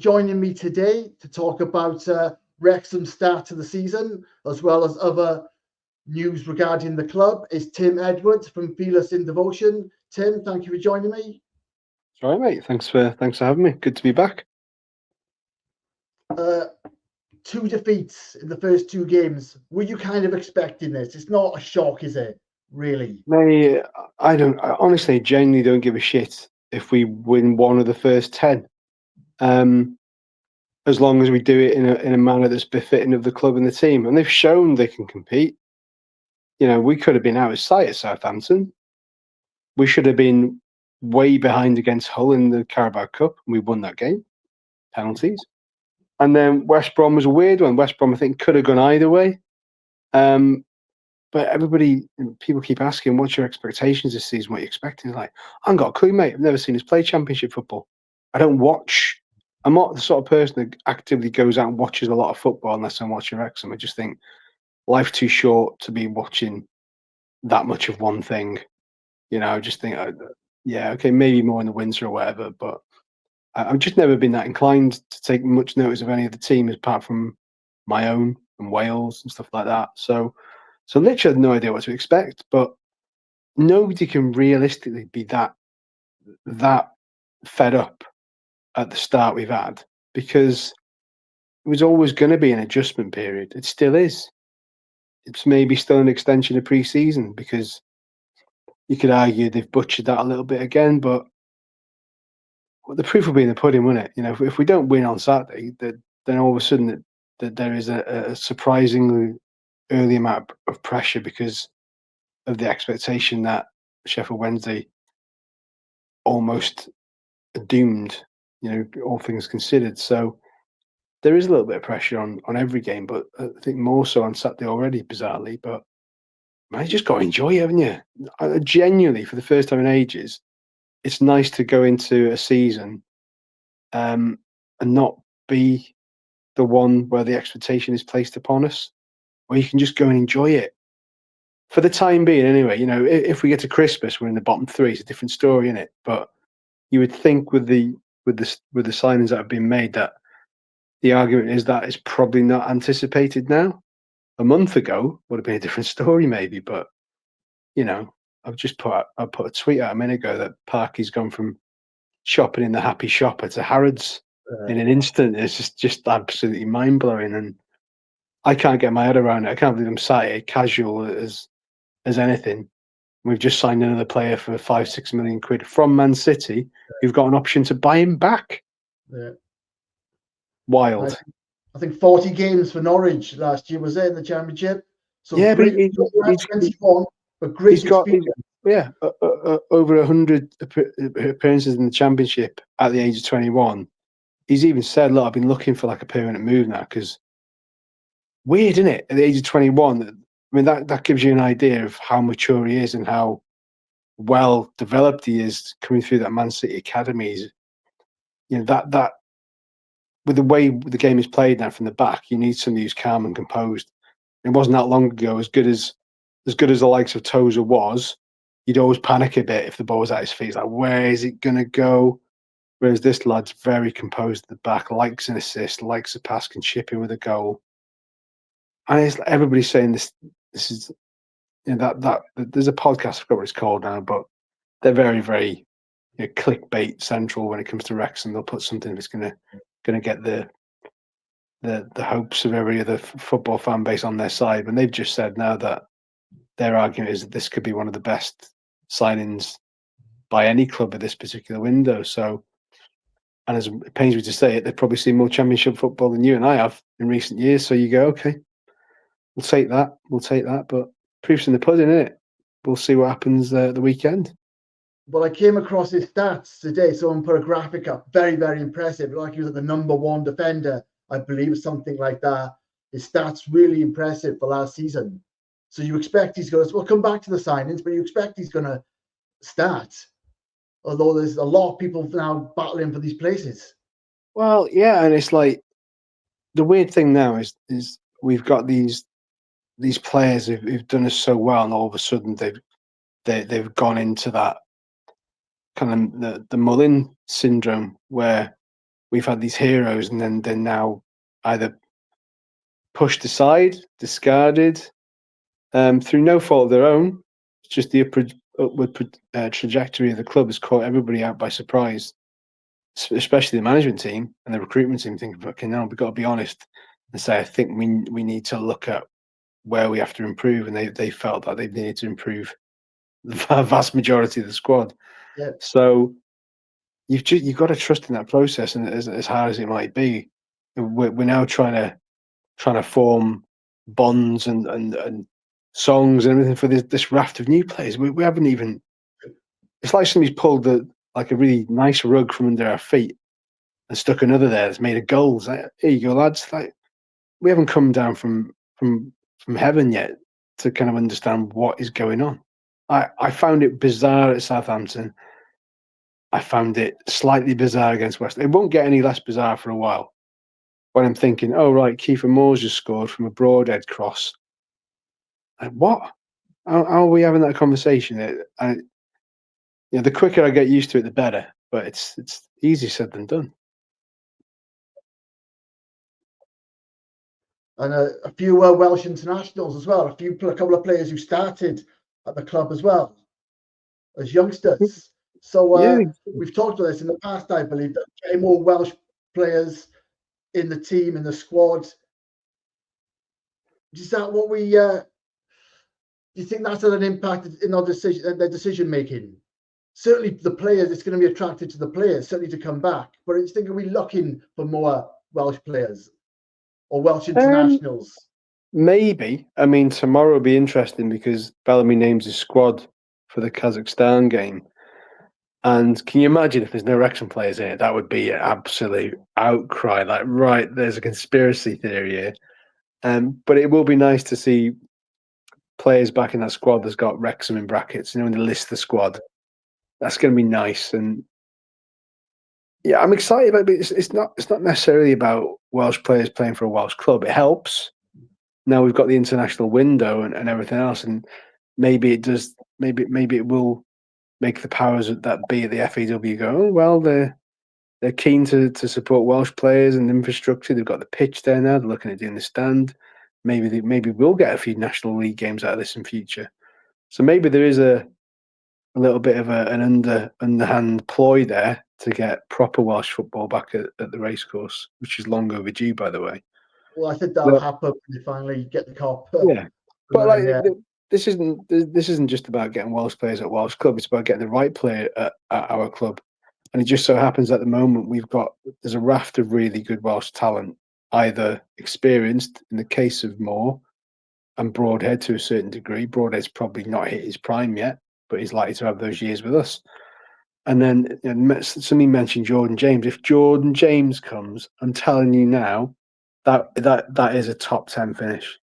joining me today to talk about Wrexham's start to the season, as well as other news regarding the club, is Tim Edwards from Fearless in Devotion. Tim, thank you for joining me. All right, mate. Thanks for having me. Good to be back. 2 defeats in the first 2 games. Were you kind of expecting this? It's not a shock, is it? Really? I honestly genuinely don't give a shit if we win one of the first 10. As long as we do it in a manner that's befitting of the club and the team. And they've shown they can compete. You know, we could have been out of sight at Southampton. We should have been way behind against Hull in the Carabao Cup, and we won that game. Penalties. And then West Brom was a weird one. West Brom, I think, could have gone either way. But people keep asking, what's your expectations this season? What are you expecting? It's like, I haven't got a clue, mate. I've never seen us play Championship football. I don't watch. I'm not the sort of person that actively goes out and watches a lot of football unless I'm watching Wrexham. I just think life's too short to be watching that much of one thing. You know, I just think, okay, maybe more in the winter or whatever, but I've just never been that inclined to take much notice of any of the teams apart from my own and Wales and stuff like that. So literally had no idea what to expect, but nobody can realistically be that fed up at the start we've had, because it was always going to be an adjustment period. It still is. It's maybe still an extension of pre-season, because you could argue they've butchered that a little bit again, but the proof will be in the pudding, won't it? You know, if we don't win on Saturday, then all of a sudden that there is a surprisingly early amount of pressure because of the expectation that Sheffield Wednesday almost doomed, you know, all things considered. So there is a little bit of pressure on every game, but I think more so on Saturday already, bizarrely. But man, you just got to enjoy it, haven't you? Genuinely, for the first time in ages, it's nice to go into a season and not be the one where the expectation is placed upon us, where you can just go and enjoy it for the time being. Anyway, you know, if we get to Christmas, we're in the bottom 3. It's a different story, isn't it? But you would think with the signings that have been made, that the argument is that it's probably not anticipated now. A month ago would have been a different story, maybe. But you know, I put a tweet out a minute ago that Parky's gone from shopping in the Happy Shopper to Harrods in an instant. It's just absolutely mind blowing, and I can't get my head around it. I can't believe I'm sat here casual as anything. We've just signed another player for 5-6 million quid from Man City, who've got an option to buy him back. Yeah. Wild. I think 40 games for Norwich last year, was it, in the Championship? So yeah, great, he's got over 100 appearances in the Championship at the age of 21. He's even said, look, I've been looking for like a permanent move now, because weird, isn't it? At the age of 21, I mean, that gives you an idea of how mature he is and how well developed he is coming through that Man City academy. You know, that with the way the game is played now from the back, you need somebody who's calm and composed. It wasn't that long ago, as good as the likes of Tozer was, you'd always panic a bit if the ball was at his feet. It's like, where is it going to go? Whereas this lad's very composed at the back, likes an assist, likes a pass, can chip in with a goal. And it's like everybody's saying this is, you know, that there's a podcast, I forgot what it's called now, but they're very, very, you know, clickbait central when it comes to Wrexham. They'll put something that's going to get the hopes of every other football fan base on their side. And they've just said now that their argument is that this could be one of the best signings by any club at this particular window. So, and as it pains me to say it, they've probably seen more Championship football than you and I have in recent years. So you go, okay, we'll take that. But proof's in the pudding, isn't it? We'll see what happens the weekend. Well, I came across his stats today. Someone put a graphic up. Very, very impressive. Like he was the number 1 defender, I believe, something like that. His stats really impressive for last season. So you expect he's going to, we'll come back to the signings, but you expect he's going to start. Although there's a lot of people now battling for these places. Well, yeah, and it's like the weird thing now is we've got these players who've done us so well, and all of a sudden they've gone into that kind of the Mullin syndrome, where we've had these heroes, and then they're now either pushed aside, discarded, through no fault of their own. It's just the upward trajectory of the club has caught everybody out by surprise, especially the management team and the recruitment team. Thinking, okay, now we've got to be honest and say, I think we need to look at where we have to improve, and they felt that they needed to improve the vast majority of the squad. Yeah. So you've got to trust in that process, and as hard as it might be, we're now trying to form bonds and songs and everything for this raft of new players. We haven't even. It's like somebody's pulled like a really nice rug from under our feet and stuck another there that's made of gold. Like, here you go, lads. Like, we haven't come down from heaven yet to kind of understand what is going on. I found it bizarre at Southampton. I found it slightly bizarre against West. It won't get any less bizarre for a while. When I'm thinking, oh right, Kiefer Moore's just scored from a broadhead cross. Like, what? How are we having that conversation? The quicker I get used to it, the better. But it's easier said than done. And a few Welsh internationals as well. A couple of players who started at the club as well as youngsters. So we've talked about this in the past, I believe, that getting more Welsh players in the team, in the squad. Is that what we? Do you think that's had an impact in their decision making? Certainly, the players. It's going to be attracted to the players, certainly to come back. But I think, are we looking for more Welsh players or Welsh internationals? Maybe. I mean, tomorrow will be interesting because Bellamy names his squad for the Kazakhstan game. And can you imagine if there's no Wrexham players in it? That would be an absolute outcry. Like, right, there's a conspiracy theory here. But it will be nice to see players back in that squad that's got Wrexham in brackets, in the list of the squad. That's going to be nice. And yeah, I'm excited about it. It's not necessarily about Welsh players playing for a Welsh club. It helps. Now we've got the international window and everything else, and maybe it does. Maybe it will make the powers that be at the FAW go, oh well, they're keen to support Welsh players and infrastructure. They've got the pitch there now. They're looking at doing the stand. Maybe we'll get a few National League games out of this in future. So maybe there is a little bit of an underhand ploy there to get proper Welsh football back at the racecourse, which is long overdue, by the way. Well, I think that'll happen when they finally get the cop. Yeah, but this isn't just about getting Welsh players at Welsh club. It's about getting the right player at our club. And it just so happens at the moment there's a raft of really good Welsh talent, either experienced in the case of Moore and Broadhead to a certain degree. Broadhead's probably not hit his prime yet, but he's likely to have those years with us. And then somebody mentioned Jordan James. If Jordan James comes, I'm telling you now, that is a top 10 finish.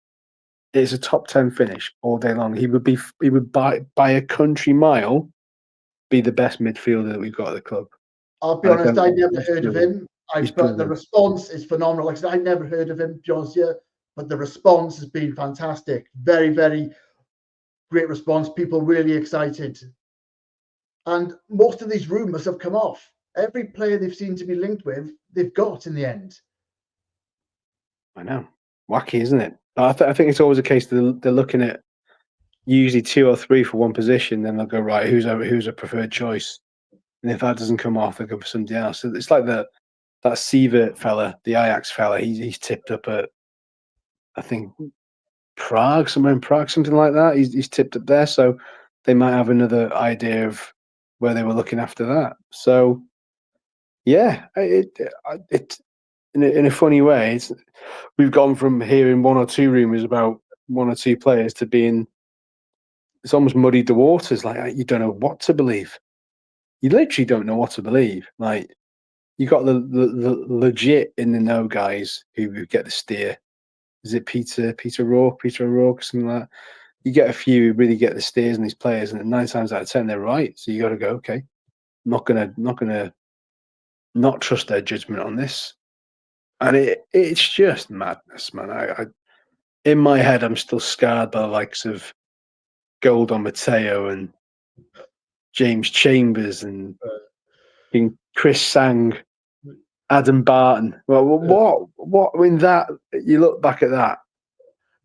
It is a top 10 finish all day long. He would by a country mile be the best midfielder that we've got at the club. I'll be honest, I never heard of him. But the response is phenomenal. Like I said, I never heard of him, John's here, but the response has been fantastic. Very, very great response. People really excited. And most of these rumours have come off. Every player they've seemed to be linked with, they've got in the end. I know. Wacky, isn't it? I think it's always a case that they're looking at usually 2 or 3 for one position, then they'll go, right, who's a preferred choice? And if that doesn't come off, they'll go for somebody else. So it's like that Sievert fella, the Ajax fella, he's tipped up at, I think, Prague, somewhere in Prague, something like that. He's tipped up there. So they might have another idea of where they were looking after that. So, yeah, it in a funny way, we've gone from hearing 1 or 2 rumours about 1 or 2 players to being, it's almost muddied the waters. Like, you don't know what to believe. You literally don't know what to believe. Like, you got the legit in the know guys who get the steer. Is it Peter O'Rourke, something like that? You get a few who really get the steers in these players, and 9 times out of 10 they're right. So you got to go, okay, I'm not gonna not trust their judgment on this. And it's just madness, man. I in my head, I'm still scarred by the likes of Golden Mateo and James Chambers and Chris Sang Adam Barton. Well, what? I mean, that you look back at that.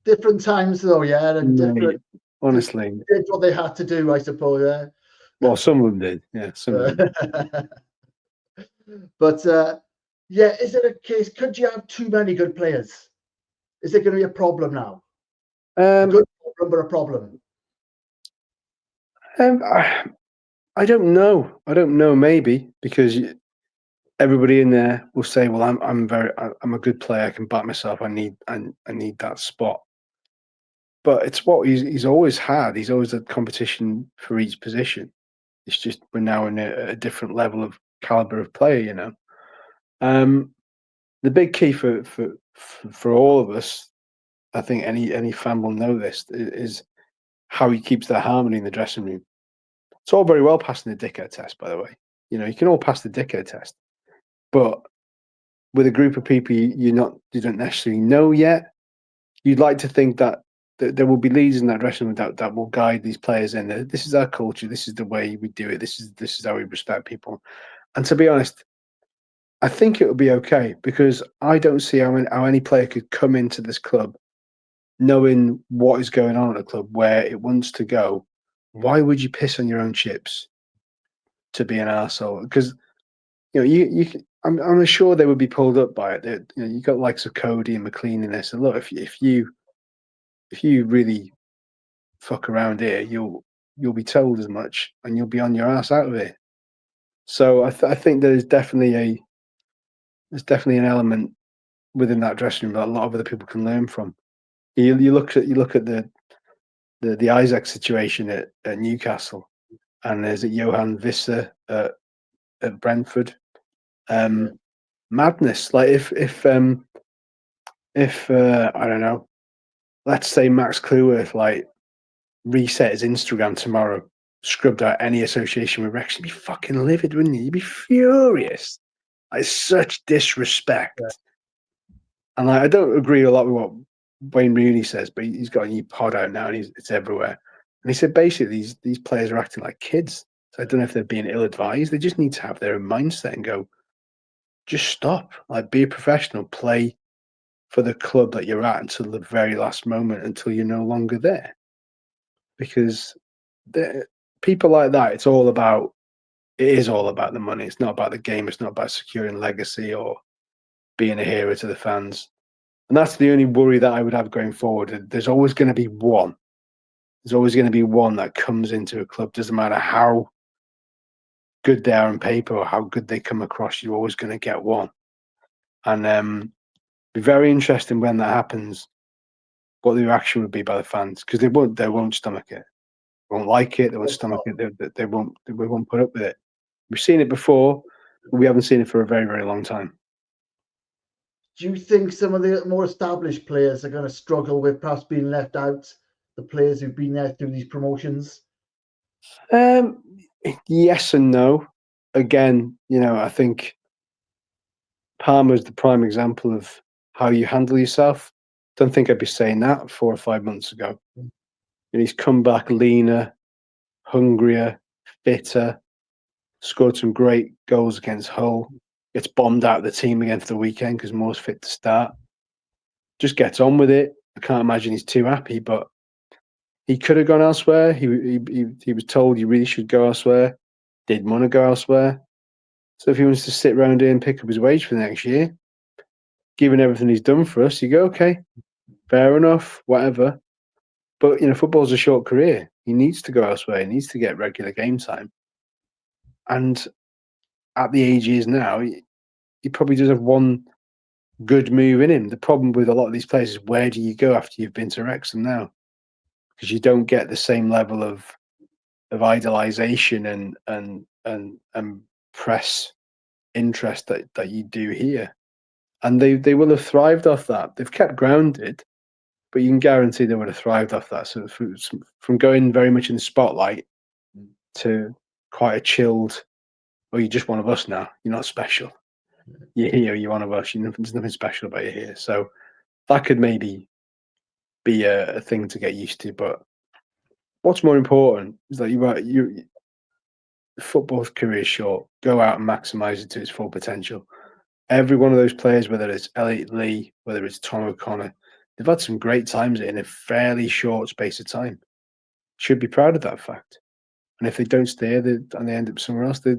Different times, though, yeah, and different. Honestly, did what they had to do, I suppose. Yeah. Well, some of them did. Yeah, some of them. But yeah, is it a case? Could you have too many good players? Is it going to be a problem now? A good problem, but a problem. I don't know. I don't know. Maybe because everybody in there will say, "Well, I'm a good player. I can back myself. I need that spot." But it's what he's always had. He's always had competition for each position. It's just we're now in a different level of caliber of player. You know, the big key for all of us, I think any fan will know this, is how he keeps that harmony in the dressing room. It's all very well passing the dickhead test, by the way. You know, you can all pass the dickhead test, but with a group of people you don't necessarily know yet, you'd like to think that there will be leaders in that dressing room that will guide these players in. This is our culture. This is the way we do it. This is how we respect people. And to be honest, I think it will be okay because I don't see how any player could come into this club knowing what is going on at the club, where it wants to go. Why would you piss on your own chips to be an arsehole? Because I'm sure they would be pulled up by it. You got likes of Cody and McLean in this. And look, if you really fuck around here, you'll be told as much, and you'll be on your ass out of it. So I think there's definitely an element within that dressing room that a lot of other people can learn from. You look at the Isaac situation at Newcastle, and there's a Johan Visser at Brentford. Madness. Like if I don't know, let's say Max Cleworth like reset his Instagram tomorrow, scrubbed out any association with Wrexham, you'd be fucking livid, wouldn't you? You'd be furious. Like such disrespect. Yeah. And like, I don't agree a lot with what Wayne Rooney says, but he's got a new pod out now and it's everywhere. And he said basically these players are acting like kids. So I don't know if they're being ill-advised. They just need to have their own mindset and go, just stop. Like be a professional, play for the club that you're at until the very last moment, until you're no longer there. Because people like that, it is all about the money. It's not about the game. It's not about securing legacy or being a hero to the fans. And that's the only worry that I would have going forward. There's always going to be one. There's always going to be one that comes into a club. Doesn't matter how good they are on paper or how good they come across, you're always going to get one. And be very interesting when that happens, what the reaction would be by the fans, because they won't stomach it. They won't like it. They won't stomach it. They won't put up with it. We've seen it before, but we haven't seen it for a very, very long time. Do you think some of the more established players are going to struggle with perhaps being left out? The players who've been there through these promotions? Yes and no. Again, I think Palmer's the prime example of how you handle yourself. Don't think I'd be saying that 4 or 5 months ago. And he's come back leaner, hungrier, fitter, scored some great goals against Hull, gets bombed out of the team again for the weekend because Moore's fit to start. Just gets on with it. I can't imagine he's too happy, but he could have gone elsewhere. He was told he really should go elsewhere. Didn't want to go elsewhere. So if he wants to sit around here and pick up his wage for the next year, given everything he's done for us, you go, okay, fair enough, whatever. But, football's a short career. He needs to go elsewhere. He needs to get regular game time. And at the age he is now, he probably does have one good move in him. The problem with a lot of these players is, where do you go after you've been to Wrexham now? Because you don't get the same level of idolization and press interest that you do here. And they will have thrived off that. They've kept grounded, but you can guarantee they would have thrived off that. So from going very much in the spotlight to quite a chilled, well, you're just one of us now. You're not special. You're here. You're one of us. There's nothing special about you here. So that could maybe be a thing to get used to. But what's more important is that your football career is short. Go out and maximise it to its full potential. every one of those players, whether it's Elliot Lee, whether it's Tom O'Connor, they've had some great times in a fairly short space of time. Should be proud of that fact. And if they don't stay there and they end up somewhere else, they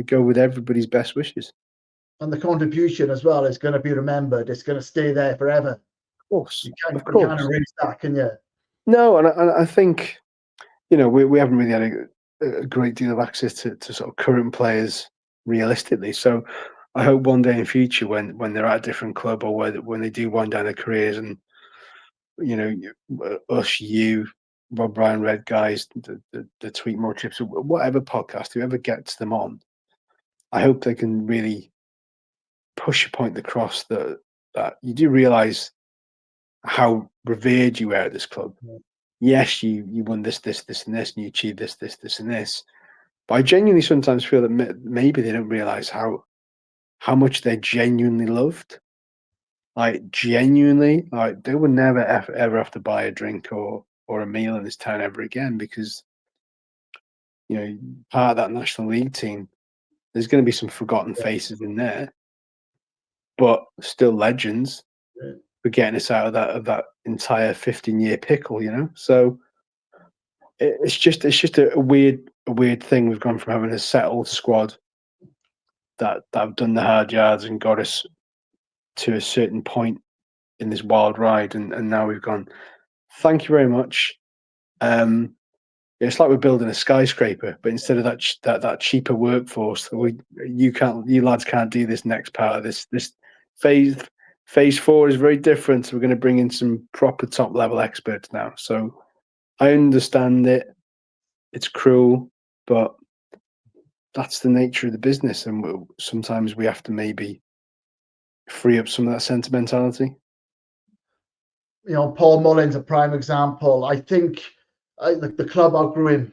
go with everybody's best wishes. And the contribution as well is going to be remembered. It's going to stay there forever. Of course. You can't erase that, can you? No, and I think, we haven't really had a great deal of access to sort of current players realistically. So I hope one day in future when they're at a different club or when they do wind down their careers and, us, you, Rob Ryan, Red guys, the Tweet More Chips, or whatever podcast, whoever gets them on, I hope they can really push a point across that you do realise how revered you were at this club. Yeah. Yes, you won this, and this, and you achieved this, and this. But I genuinely sometimes feel that maybe they don't realise how much they're genuinely loved. Like genuinely, like they would never ever have to buy a drink or a meal in this town ever again because part of that National League team, there's going to be some forgotten faces in there, but still legends for getting us out of that entire 15-year pickle. So it's just a weird thing. We've gone from having a settled squad that have done the hard yards and got us to a certain point in this wild ride, and now we've gone, thank you very much. It's like we're building a skyscraper, but instead of that cheaper workforce, you lads can't do this next part of this phase. Phase 4 is very different. We're going to bring in some proper top level experts now. So I understand it. It's cruel, but that's the nature of the business, and sometimes we have to maybe free up some of that sentimentality. Paul Mullin's a prime example. I think the club outgrew him.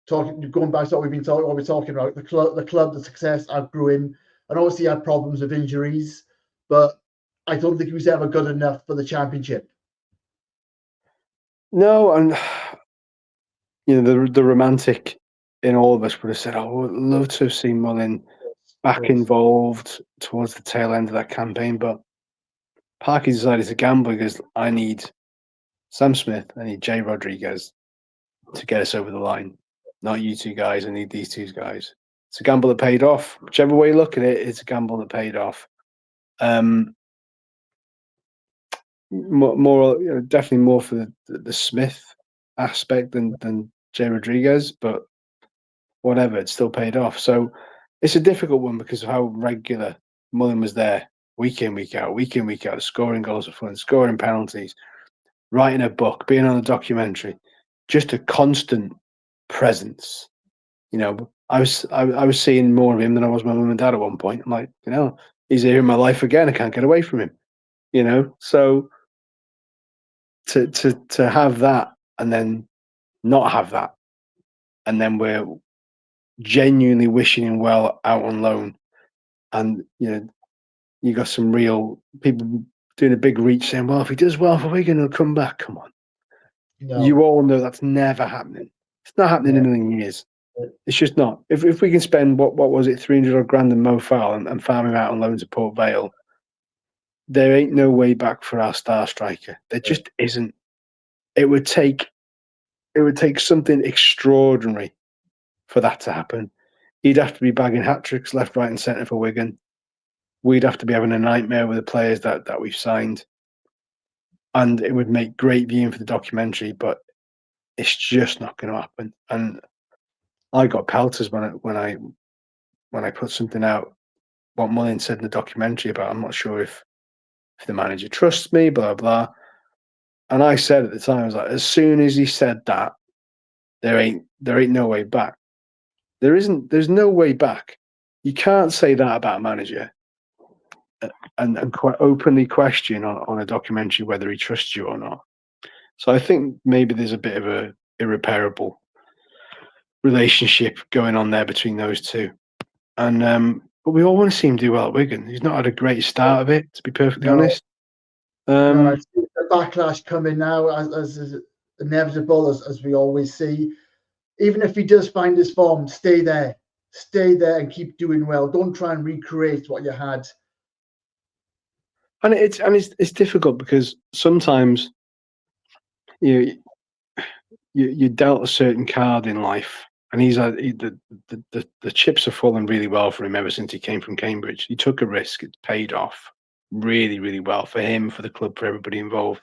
Going back to what we're talking about, the club, the success outgrew him, and obviously he had problems with injuries, but I don't think he was ever good enough for the Championship. No, and the romantic in all of us would have said, "I would love to have seen Mullin back involved towards the tail end of that campaign," but Parky decided to gamble because I need Sam Smith, I need Jay Rodriguez to get us over the line. Not you two guys, I need these two guys. It's a gamble that paid off. Whichever way you look at it, it's a gamble that paid off. More definitely more for the Smith aspect than Jay Rodriguez, but whatever, it still paid off. So it's a difficult one because of how regular Mullin was there, week in, week out, scoring goals for fun, scoring penalties, writing a book, being on a documentary, just a constant presence. I was seeing more of him than I was my mum and dad at one point. I'm like, he's here in my life again. I can't get away from him. So to have that and then not have that, and then we're genuinely wishing him well out on loan, and you got some real people doing a big reach saying, well, if he does well for Wigan, he'll come back. Come on. No. You all know that's never happening. It's not happening in a million years. It's just not. If we can spend what was it, 300 odd grand and Mo Fowl and farm him out on loans at Port Vale, there ain't no way back for our star striker. There just isn't. It would take something extraordinary for that to happen. He'd have to be bagging hat tricks left, right, and centre for Wigan. We'd have to be having a nightmare with the players that we've signed, and it would make great viewing for the documentary. But it's just not going to happen. And I got pelters when I put something out. What Mullin said in the documentary about, I'm not sure if the manager trusts me, blah blah. And I said at the time, I was like, as soon as he said that, there ain't no way back. There's no way back. You can't say that about a manager and quite openly question on a documentary whether he trusts you or not. So I think maybe there's a bit of a irreparable relationship going on there between those two. And but we all want to see him do well at Wigan. He's not had a great start of it, to be perfectly honest. I see the backlash coming now as inevitable as we always see. Even if he does find his form, stay there and keep doing well. Don't try and recreate what you had And it's difficult because sometimes you you're dealt a certain card in life, and the chips have fallen really well for him ever since he came from Cambridge. He took a risk; it's paid off really, really well for him, for the club, for everybody involved.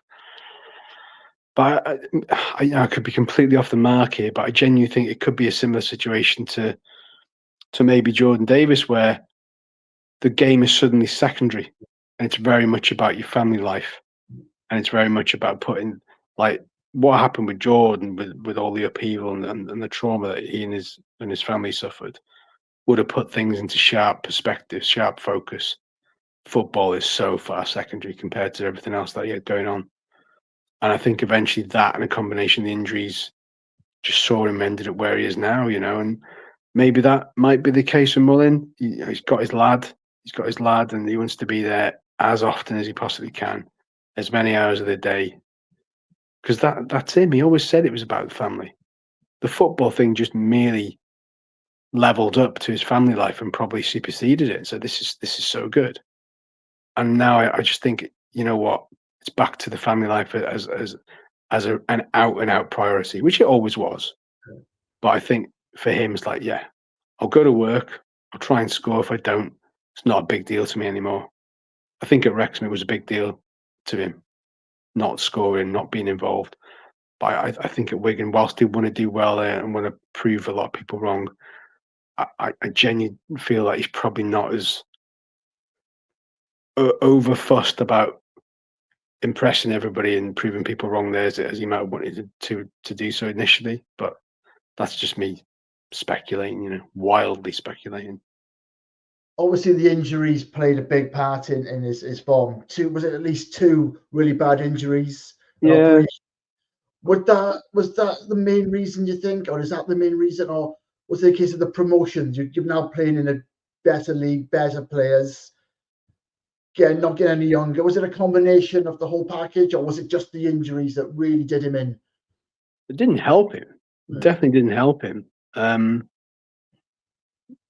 But I could be completely off the mark here, but I genuinely think it could be a similar situation to maybe Jordan Davis, where the game is suddenly secondary, and it's very much about your family life, and it's very much about putting, like, what happened with Jordan, with all the upheaval and the trauma that he and his family suffered, would have put things into sharp perspective, sharp focus. Football is so far secondary compared to everything else that he had going on. And I think eventually that and a combination of the injuries just saw him ended up where he is now, and maybe that might be the case with Mullin. He's got his lad, and he wants to be there as often as he possibly can, as many hours of the day. Because that's him. He always said it was about the family. The football thing just merely leveled up to his family life and probably superseded it. So this is so good. And now I just think, you know what, it's back to the family life as an out and out priority, which it always was. But I think for him, it's like, yeah, I'll go to work. I'll try and score. If I don't, it's not a big deal to me anymore. I think at Wrexham, it was a big deal to him, not scoring, not being involved. But I think at Wigan, whilst he want to do well there and want to prove a lot of people wrong, I genuinely feel like he's probably not as over fussed about impressing everybody and proving people wrong there as he might have wanted to do so initially. But that's just me speculating, wildly speculating. Obviously, the injuries played a big part in his form. Was it at least two really bad injuries? Yeah. Was that the main reason, you think, or is that the main reason, or was it a case of the promotions? You're now playing in a better league, better players, not getting any younger. Was it a combination of the whole package, or was it just the injuries that really did him in? It didn't help him. It definitely didn't help him.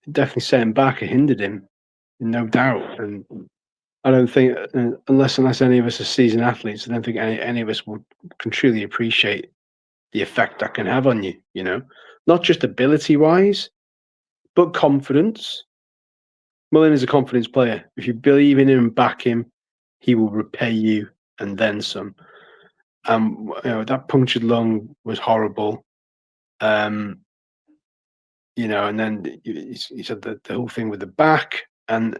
It definitely set him back. It hindered him, no doubt. And I don't think, unless any of us are seasoned athletes, I don't think any of us can truly appreciate the effect that can have on you, not just ability-wise, but confidence. Mullin is a confidence player. If you believe in him and back him, he will repay you and then some. That punctured lung was horrible. And then he said the whole thing with the back, and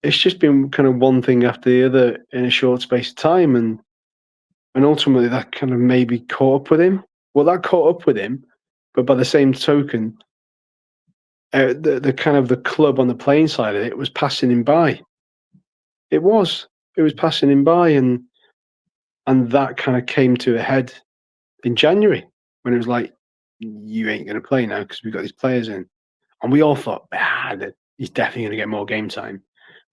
it's just been kind of one thing after the other in a short space of time, and ultimately that kind of maybe caught up with him. Well, that caught up with him, but by the same token, the kind of the club on the playing side of it was passing him by. It was passing him by, and that kind of came to a head in January when it was like, you ain't going to play now because we've got these players in, and we all thought, that he's definitely going to get more game time.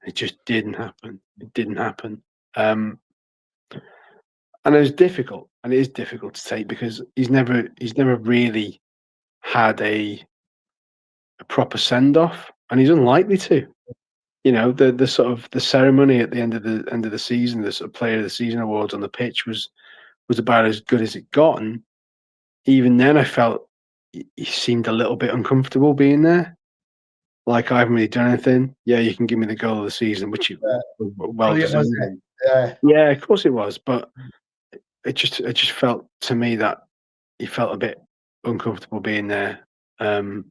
It just didn't happen. It didn't happen. And it was difficult, and it is difficult to take because he's never really had a proper send off, and he's unlikely to. The sort of the ceremony at the end of the season, the sort of Player of the Season awards on the pitch was about as good as it got, and even then, I felt he seemed a little bit uncomfortable being there. Like, I haven't really done anything. Yeah, you can give me the goal of the season, which you well deserved. Yeah, of course it was, but it just felt to me that he felt a bit uncomfortable being there, because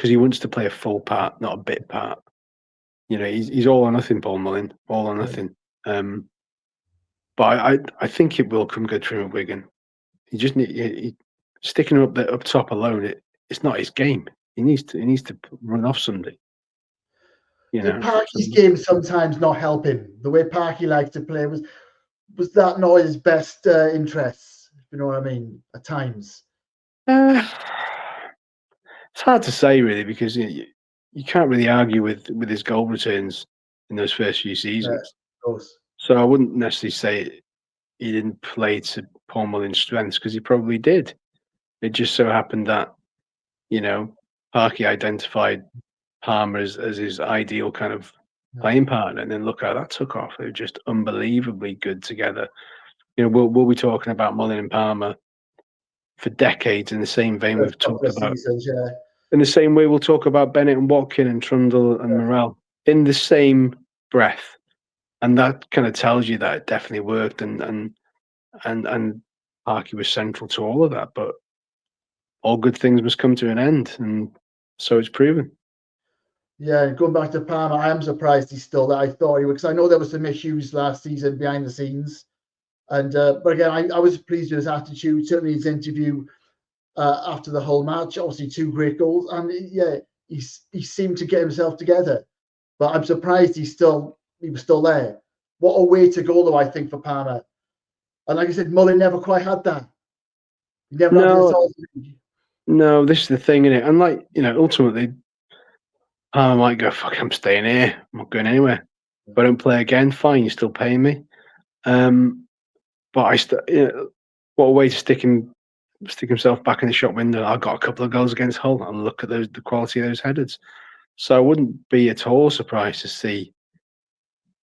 he wants to play a full part, not a bit part. He's all or nothing, Paul Mullin, all or nothing. But I think it will come good for him at Wigan. He just sticking him up top alone. It's not his game. He needs to run off somebody. Did Parky's game sometimes not help him? The way Parky likes to play was that not his best interests? If you know what I mean, at times. It's hard to say really, because you can't really argue with his goal returns in those first few seasons. Of course. So I wouldn't necessarily say he didn't play to Paul Mullin's strengths, because he probably did. It just so happened that Parky identified Palmer as his ideal kind of playing partner, and then look how that took off. They were just unbelievably good together. You know, we'll be talking about Mullin and Palmer for decades in the same vein we've First couple talked of about. seasons, yeah. In the same way, we'll talk about Bennett and Watkin and Trundle and Morel in the same breath, and that kind of tells you that it definitely worked, and Parky was central to all of that. But all good things must come to an end, and so it's proven. Yeah, and going back to Palmer, I am surprised he's still there. I thought he would, because I know there were some issues last season behind the scenes. And but again, I was pleased with his attitude, certainly his interview after the whole match. Obviously, 2 great goals, and yeah, he seemed to get himself together. But I'm surprised he was still there. What a way to go, though, I think, for Palmer. And like I said, Mullin never quite had that. He never had this all. No, this is the thing, innit? And like, you know, ultimately, Palmer might go, "Fuck, I'm staying here. I'm not going anywhere. If I don't play again, fine. You're still paying me." But what a way to stick himself back in the shop window. I got a couple of goals against Hull, and look at the quality of those headers. So I wouldn't be at all surprised to see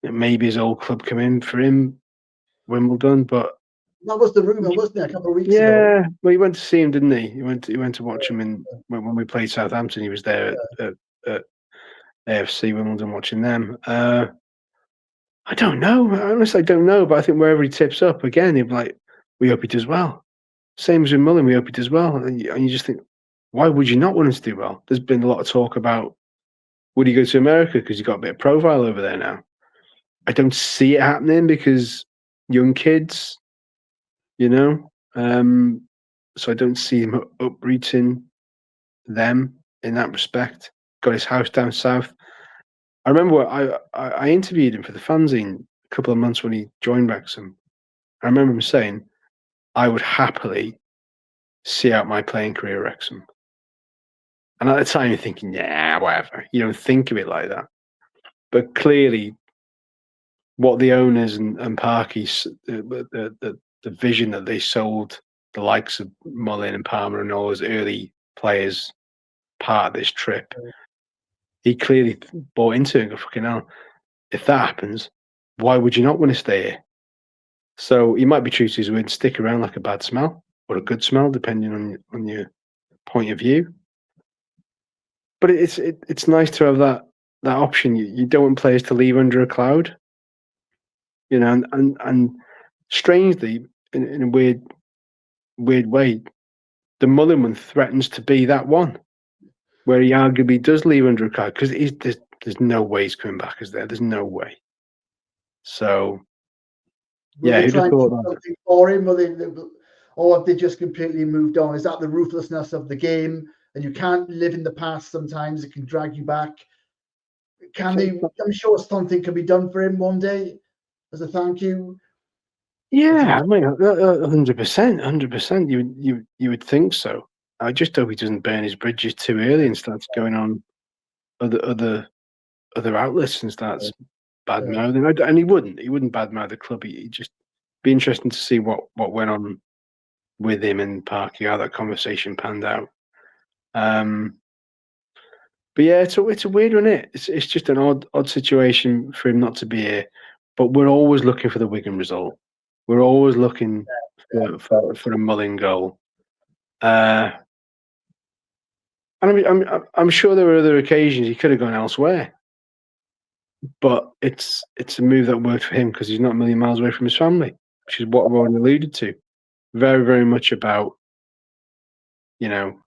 maybe his old club come in for him, Wimbledon. But that was the rumour, wasn't it, a couple of weeks ago? Yeah, well, he went to see him, didn't he? He went to watch him when we played Southampton. He was there at AFC Wimbledon watching them. I don't know. Honestly, I don't know. But I think wherever he tips up, again, he'd be like, we hope he does well. Same as with Mullin, we hope he does well. And you just think, why would you not want him to do well? There's been a lot of talk about, would he go to America because he's got a bit of profile over there now? I don't see it happening because young kids, you know. So I don't see him uprooting them in that respect. Got his house down south. I remember I interviewed him for the fanzine a couple of months when he joined Wrexham. I remember him saying, I would happily see out my playing career at Wrexham. And at the time, you're thinking, yeah, whatever. You don't think of it like that. But clearly, what the owners and Parky's, the vision that they sold the likes of Mullin and Palmer and all those early players part of this trip, he clearly bought into it and go, fucking hell, if that happens, why would you not want to stay here? So he might be true to his word, stick around like a bad smell or a good smell, depending on your point of view. But it's nice to have that option. You don't want players to leave under a cloud, you know. And strangely, in a weird way, the Mullin one threatens to be that one, where he arguably does leave under a cloud because there's no way he's coming back. Is there? There's no way. So yeah, who'd have thought that? Something for him, or have they just completely moved on? Is that the ruthlessness of the game? And you can't live in the past. Sometimes it can drag you back. I'm sure something can be done for him one day as a thank you. Yeah, I mean, 100%. You would think so. I just hope he doesn't burn his bridges too early and starts going on other outlets and starts bad mouthing. And he wouldn't bad mouth the club. He'd just be interesting to see what went on with him and Parky, how that conversation panned out. But yeah, it's a weird one. It's just an odd situation for him not to be here. But we're always looking for the Wigan result. We're always looking for a Mullin goal. And I'm sure there were other occasions he could have gone elsewhere. But it's a move that worked for him because he's not a million miles away from his family, which is what I've already alluded to. Very, very much about, you know,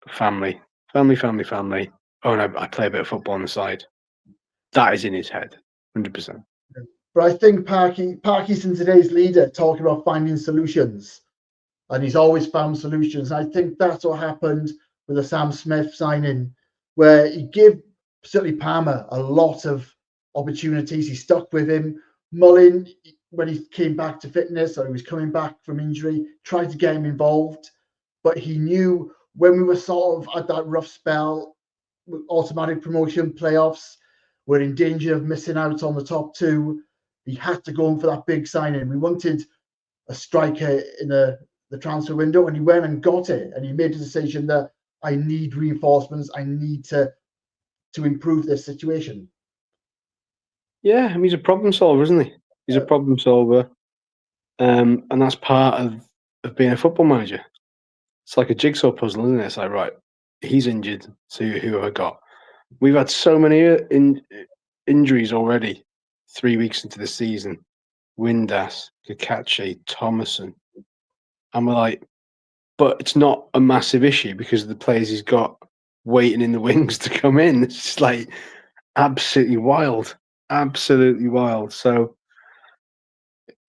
family. Oh, and I play a bit of football on the side. That is in his head, 100%. But I think Parky's in today's leader talking about finding solutions, and he's always found solutions. I think that's what happened with the Sam Smith signing, where he gave certainly Palmer a lot of opportunities. He stuck with him. Mullin, when he came back to fitness or he was coming back from injury, tried to get him involved, but he knew when we were sort of at that rough spell, automatic promotion playoffs, we're in danger of missing out on the top 2. He had to go in for that big signing. We wanted a striker in the transfer window, and he went and got it. And he made a decision that I need reinforcements. I need to improve this situation. Yeah, I mean, he's a problem solver, isn't he? He's a problem solver, and that's part of being a football manager. It's like a jigsaw puzzle, isn't it? It's like, right, he's injured, so who have I got? We've had so many injuries already. 3 weeks into the season, Windass, Kakache, Thomason, and we're like, but it's not a massive issue because of the players he's got waiting in the wings to come in. It's just like absolutely wild, absolutely wild. So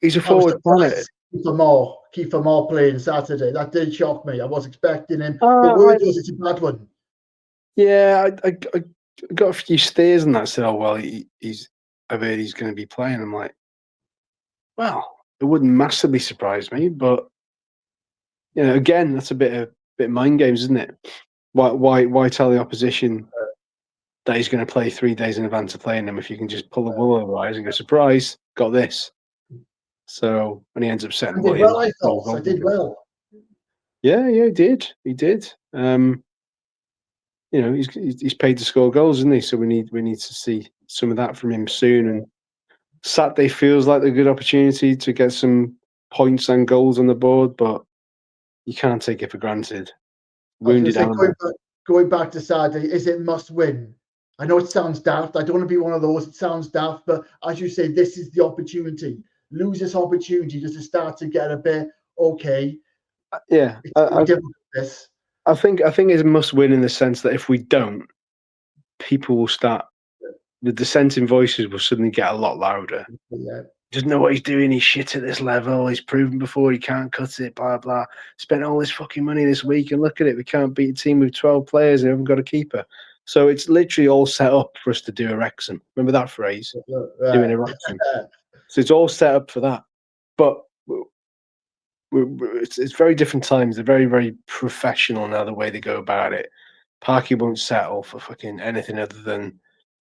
he's a I was forward planet. surprised Kiefer Moore playing Saturday. That did shock me. I was expecting him. The Uh, word I, was it's a bad one. yeah, I got a few stares and that said, oh well, I've heard he's going to be playing. I'm like, well, it wouldn't massively surprise me, but again, that's a bit of mind games, isn't it? Why tell the opposition that he's going to play 3 days in advance of playing them if you can just pull the wool over eyes and go, surprise, got this. So when he ends up setting I the did money well, I in, thought. I did well. Yeah, he did. He did. He's paid to score goals, isn't he? So we need to see some of that from him soon. And Saturday feels like a good opportunity to get some points and goals on the board, but you can't take it for granted. I was going Wounded to say, animal. going back to Saturday, is it must win? I know it sounds daft. I don't want to be one of those. It sounds daft, but as you say, this is the opportunity. Lose this opportunity just to start to get a bit okay. Yeah, It's very difficult. This. I think it's a must win in the sense that if we don't, people will start. The dissenting voices will suddenly get a lot louder. Yeah. Doesn't know what he's doing. He's shit at this level. He's proven before he can't cut it. Blah blah. Spent all this fucking money this week, and look at it. We can't beat a team with 12 players and haven't got a keeper. So it's literally all set up for us to do a Wrexham. Remember that phrase? Doing a Wrexham. So it's all set up for that. But it's very different times. They're very, very professional now, the way they go about it. Parky won't settle for fucking anything other than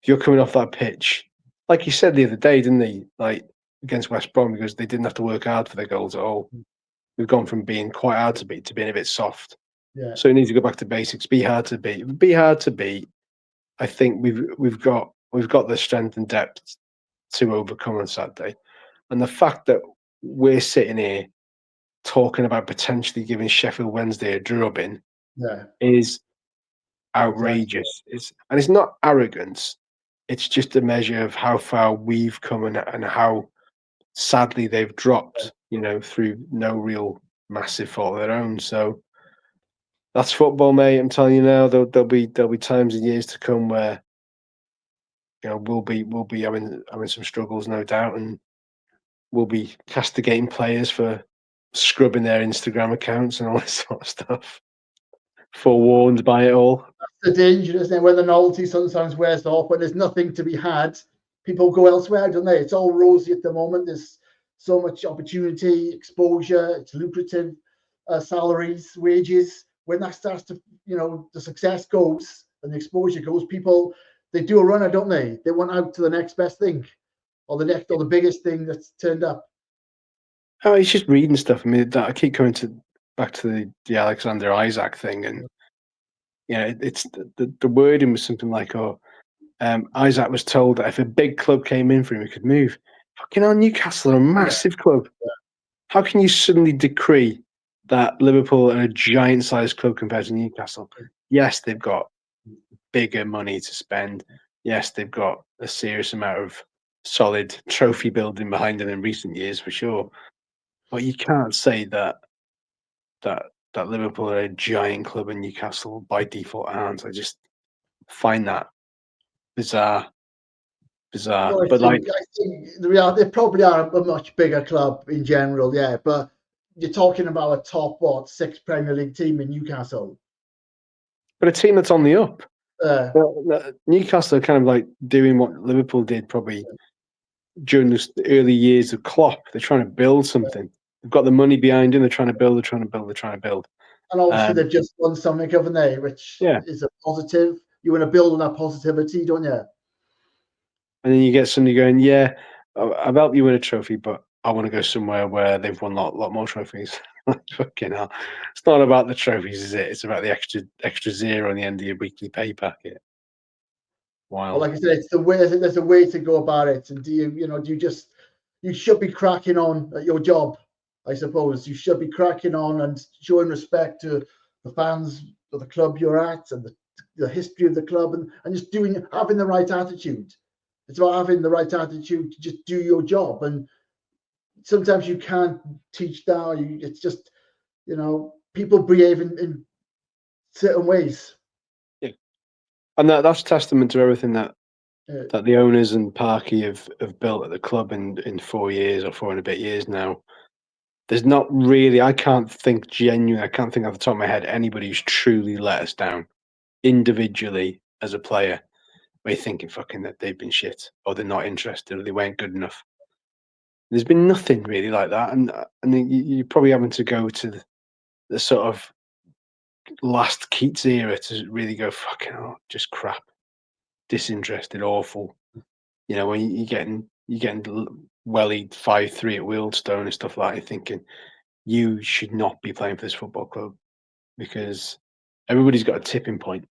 if you're coming off that pitch. Like you said the other day, didn't he? Like against West Brom, because they didn't have to work hard for their goals at all. We've gone from being quite hard to beat to being a bit soft. Yeah. So we need to go back to basics. Be hard to beat. Be hard to beat. I think we've got the strength and depth to overcome on Saturday. And the fact that we're sitting here talking about potentially giving Sheffield Wednesday a drubbing is outrageous. It's not arrogance. It's just a measure of how far we've come and how sadly they've dropped, through no real massive fault of their own. So that's football, mate. I'm telling you now, there'll be times in years to come where we'll be having some struggles, no doubt, and we'll be castigating players for scrubbing their Instagram accounts and all this sort of stuff. Forewarned by it all. That's the danger, isn't it? When the novelty sometimes wears off, when there's nothing to be had, people go elsewhere, don't they? It's all rosy at the moment. There's so much opportunity, exposure, it's lucrative salaries, wages. When that starts to, the success goes and the exposure goes, people, they do a runner, don't they? They want out to the next best thing or the biggest thing that's turned up. Oh, he's just reading stuff. I mean, I keep coming back to the Alexander Isaac thing, and it's the wording was something like, Isaac was told that if a big club came in for him, he could move. Fucking hell, Newcastle are a massive club. Yeah. How can you suddenly decree that Liverpool are a giant-sized club compared to Newcastle? Yes, they've got bigger money to spend. Yes, they've got a serious amount of solid trophy building behind them in recent years, for sure. But you can't say that Liverpool are a giant club and Newcastle by default aren't. I just find that bizarre. Well, I But think they probably are a much bigger club in general, yeah. But you're talking about a top 6 Premier League team in Newcastle. But a team that's on the up. Newcastle are kind of like doing what Liverpool did probably during the early years of Klopp. They're trying to build something. They've got the money behind them. They're trying to build. And obviously they've just won something, haven't they? Which is a positive. You want to build on that positivity, don't you? And then you get somebody going, yeah, I've helped you win a trophy, but I want to go somewhere where they've won a lot more trophies. Fucking hell. It's not about the trophies, is it? It's about the extra zero on the end of your weekly pay packet. Wild. like I said, it's the way. There's a way to go about it. And do you should be cracking on at your job, I suppose. You should be cracking on and showing respect to the fans of the club you're at and the history of the club, and just having the right attitude. It's about having the right attitude to just do your job. And sometimes you can't teach that. It's just, people behave in certain ways. Yeah. And that's testament to everything that Yeah. that the owners and Parky have built at the club in 4 years or 4 and a bit years now. There's not really, I can't think off the top of my head anybody who's truly let us down individually as a player. We're thinking fucking that they've been shit or they're not interested or they weren't good enough. There's been nothing really like that, and you're probably having to go to the sort of last Keats era to really go fucking just crap, disinterested, awful. When you're getting wellied 5-3 at Wealdstone and stuff like that, you're thinking you should not be playing for this football club because everybody's got a tipping point,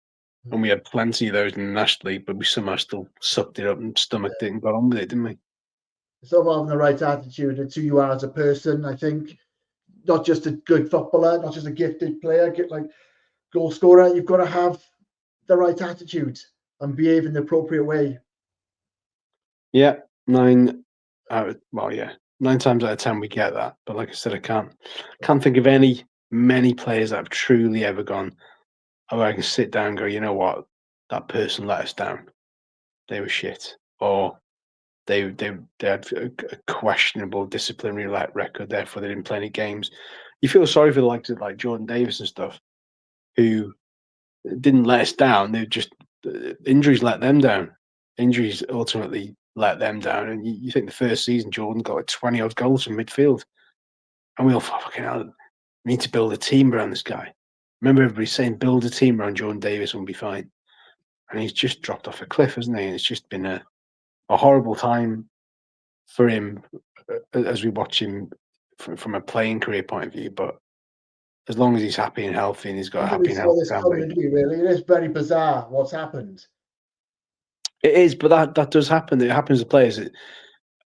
and we had plenty of those in the National League, but we somehow still sucked it up and stomached it and got on with it, didn't we? It's all having the right attitude and who you are as a person, I think. Not just a good footballer, not just a gifted player, like goal scorer. You've got to have the right attitude and behave in the appropriate way. Yeah, 9 times out of 10 we get that. But like I said, I can't think of many players that have truly ever gone, I can sit down and go, you know what, that person let us down. They were shit, or they had a questionable disciplinary record, therefore they didn't play any games. You feel sorry for the likes of like Jordan Davis and stuff, who didn't let us down. They just injuries let them down. Injuries ultimately let them down. And you think the first season Jordan got like 20 odd goals from midfield, and we all thought, fucking hell, we need to build a team around this guy. Remember everybody saying build a team around Jordan Davis and we'll be fine. And he's just dropped off a cliff, hasn't he? And it's just been a horrible time for him as we watch him from a playing career point of view. But as long as he's happy and healthy and he's got a happy and healthy family. Really. It is very bizarre what's happened. It is, but that does happen. It happens to players.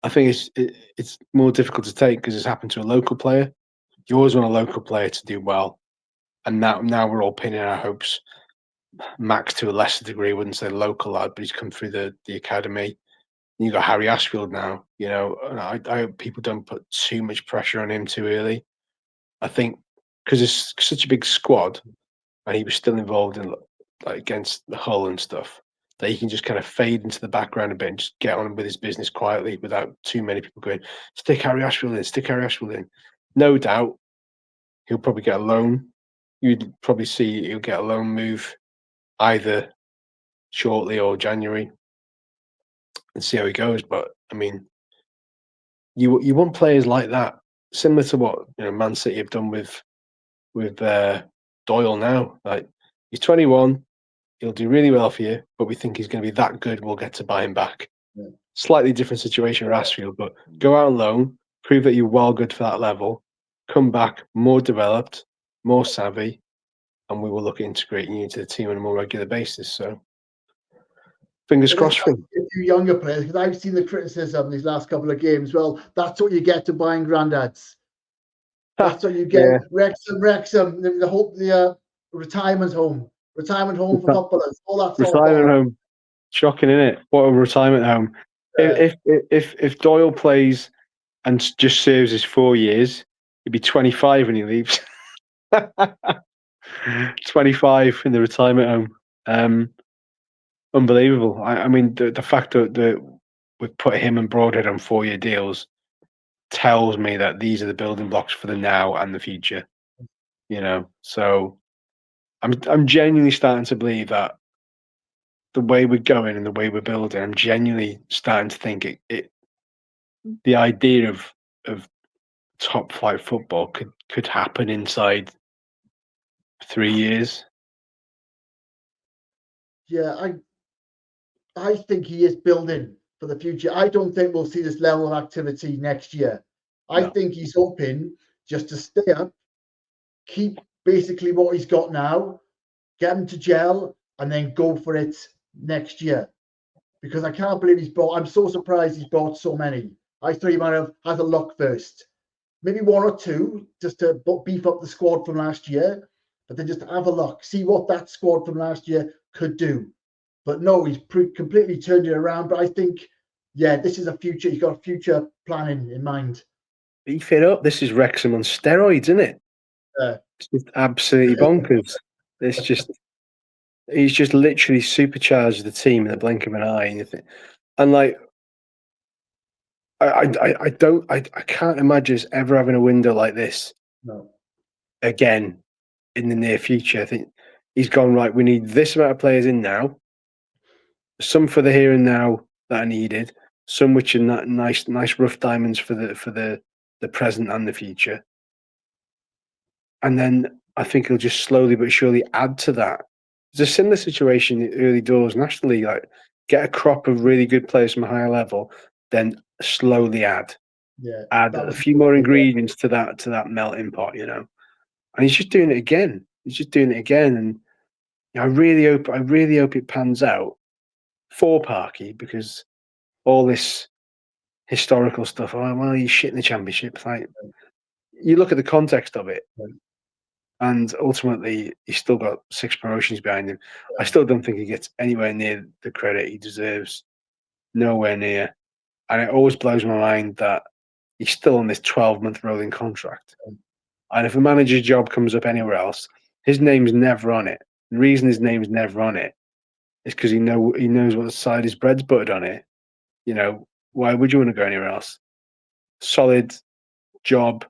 I think it's more difficult to take because it's happened to a local player. You always want a local player to do well. And now we're all pinning our hopes. Max, to a lesser degree, wouldn't say local lad, but he's come through the academy. And you got Harry Ashfield now, and I hope people don't put too much pressure on him too early. I think because it's such a big squad and he was still involved in like against the Hull and stuff, that he can just kind of fade into the background a bit and just get on with his business quietly without too many people going, stick Harry Ashfield in. No doubt he'll probably get a loan. You'd probably see he'll get a loan move either shortly or January and see how he goes. But I mean, you want players like that, similar to what Man City have done with Doyle now. Like, he's 21, he'll do really well for you, but we think he's going to be that good, we'll get to buy him back. Yeah. Slightly different situation with Ashfield, but go out on loan, prove that you're well good for that level, come back more developed, more savvy, and we will look at integrating you into the team on a more regular basis. So fingers crossed for him. A few younger players, because I've seen the criticism these last couple of games. Well, that's what you get to buying granddads. That's what you get. Yeah. Wrexham, the retirement home for footballers. All that retirement home. Shocking, isn't it? What a retirement home. Yeah. If Doyle plays and just serves his 4 years, he'd be 25 when he leaves. 25 in the retirement home. Unbelievable. I mean, the fact that we've put him and Broadhead on 4-year deals tells me that these are the building blocks for the now and the future. So I'm genuinely starting to believe that the way we're going and the way we're building, I'm genuinely starting to think the idea of top flight football could happen inside 3 years. Yeah, I think he is building for the future. I don't think we'll see this level of activity next year. I think he's hoping just to stay up, keep basically what he's got now, get him to gel, and then go for it next year. because I can't believe he's bought. I'm so surprised he's bought so many. I thought he might have had a look first, maybe one or two, just to beef up the squad from last year, but then just have a look, see what that squad from last year could do. But no, he's completely turned it around. But I think, yeah, this is a future. He's got a future planning in mind. Beef it up. This is Wrexham on steroids, isn't it? It's just absolutely bonkers. It's just he's just literally supercharged the team in the blink of an eye. And like, I can't imagine us ever having a window like this again in the near future. I think he's gone right. We need this amount of players in now. Some for the here and now that are needed. Some which are nice rough diamonds for the present and the future. And then I think he'll just slowly but surely add to that. There's a similar situation in the early doors nationally, like get a crop of really good players from a higher level, then slowly add a few more ingredients to that melting pot, you know. And he's just doing it again. And I really hope it pans out for Parky, because all this historical stuff. Oh well, he's shit in the championship. Like, you look at the context of it. And ultimately, he's still got 6 promotions behind him. I still don't think he gets anywhere near the credit he deserves. Nowhere near. And it always blows my mind that he's still on this 12-month rolling contract. And if a manager's job comes up anywhere else, his name's never on it. The reason his name's never on it is because he knows what side his bread's buttered on it. You know, why would you want to go anywhere else? Solid job,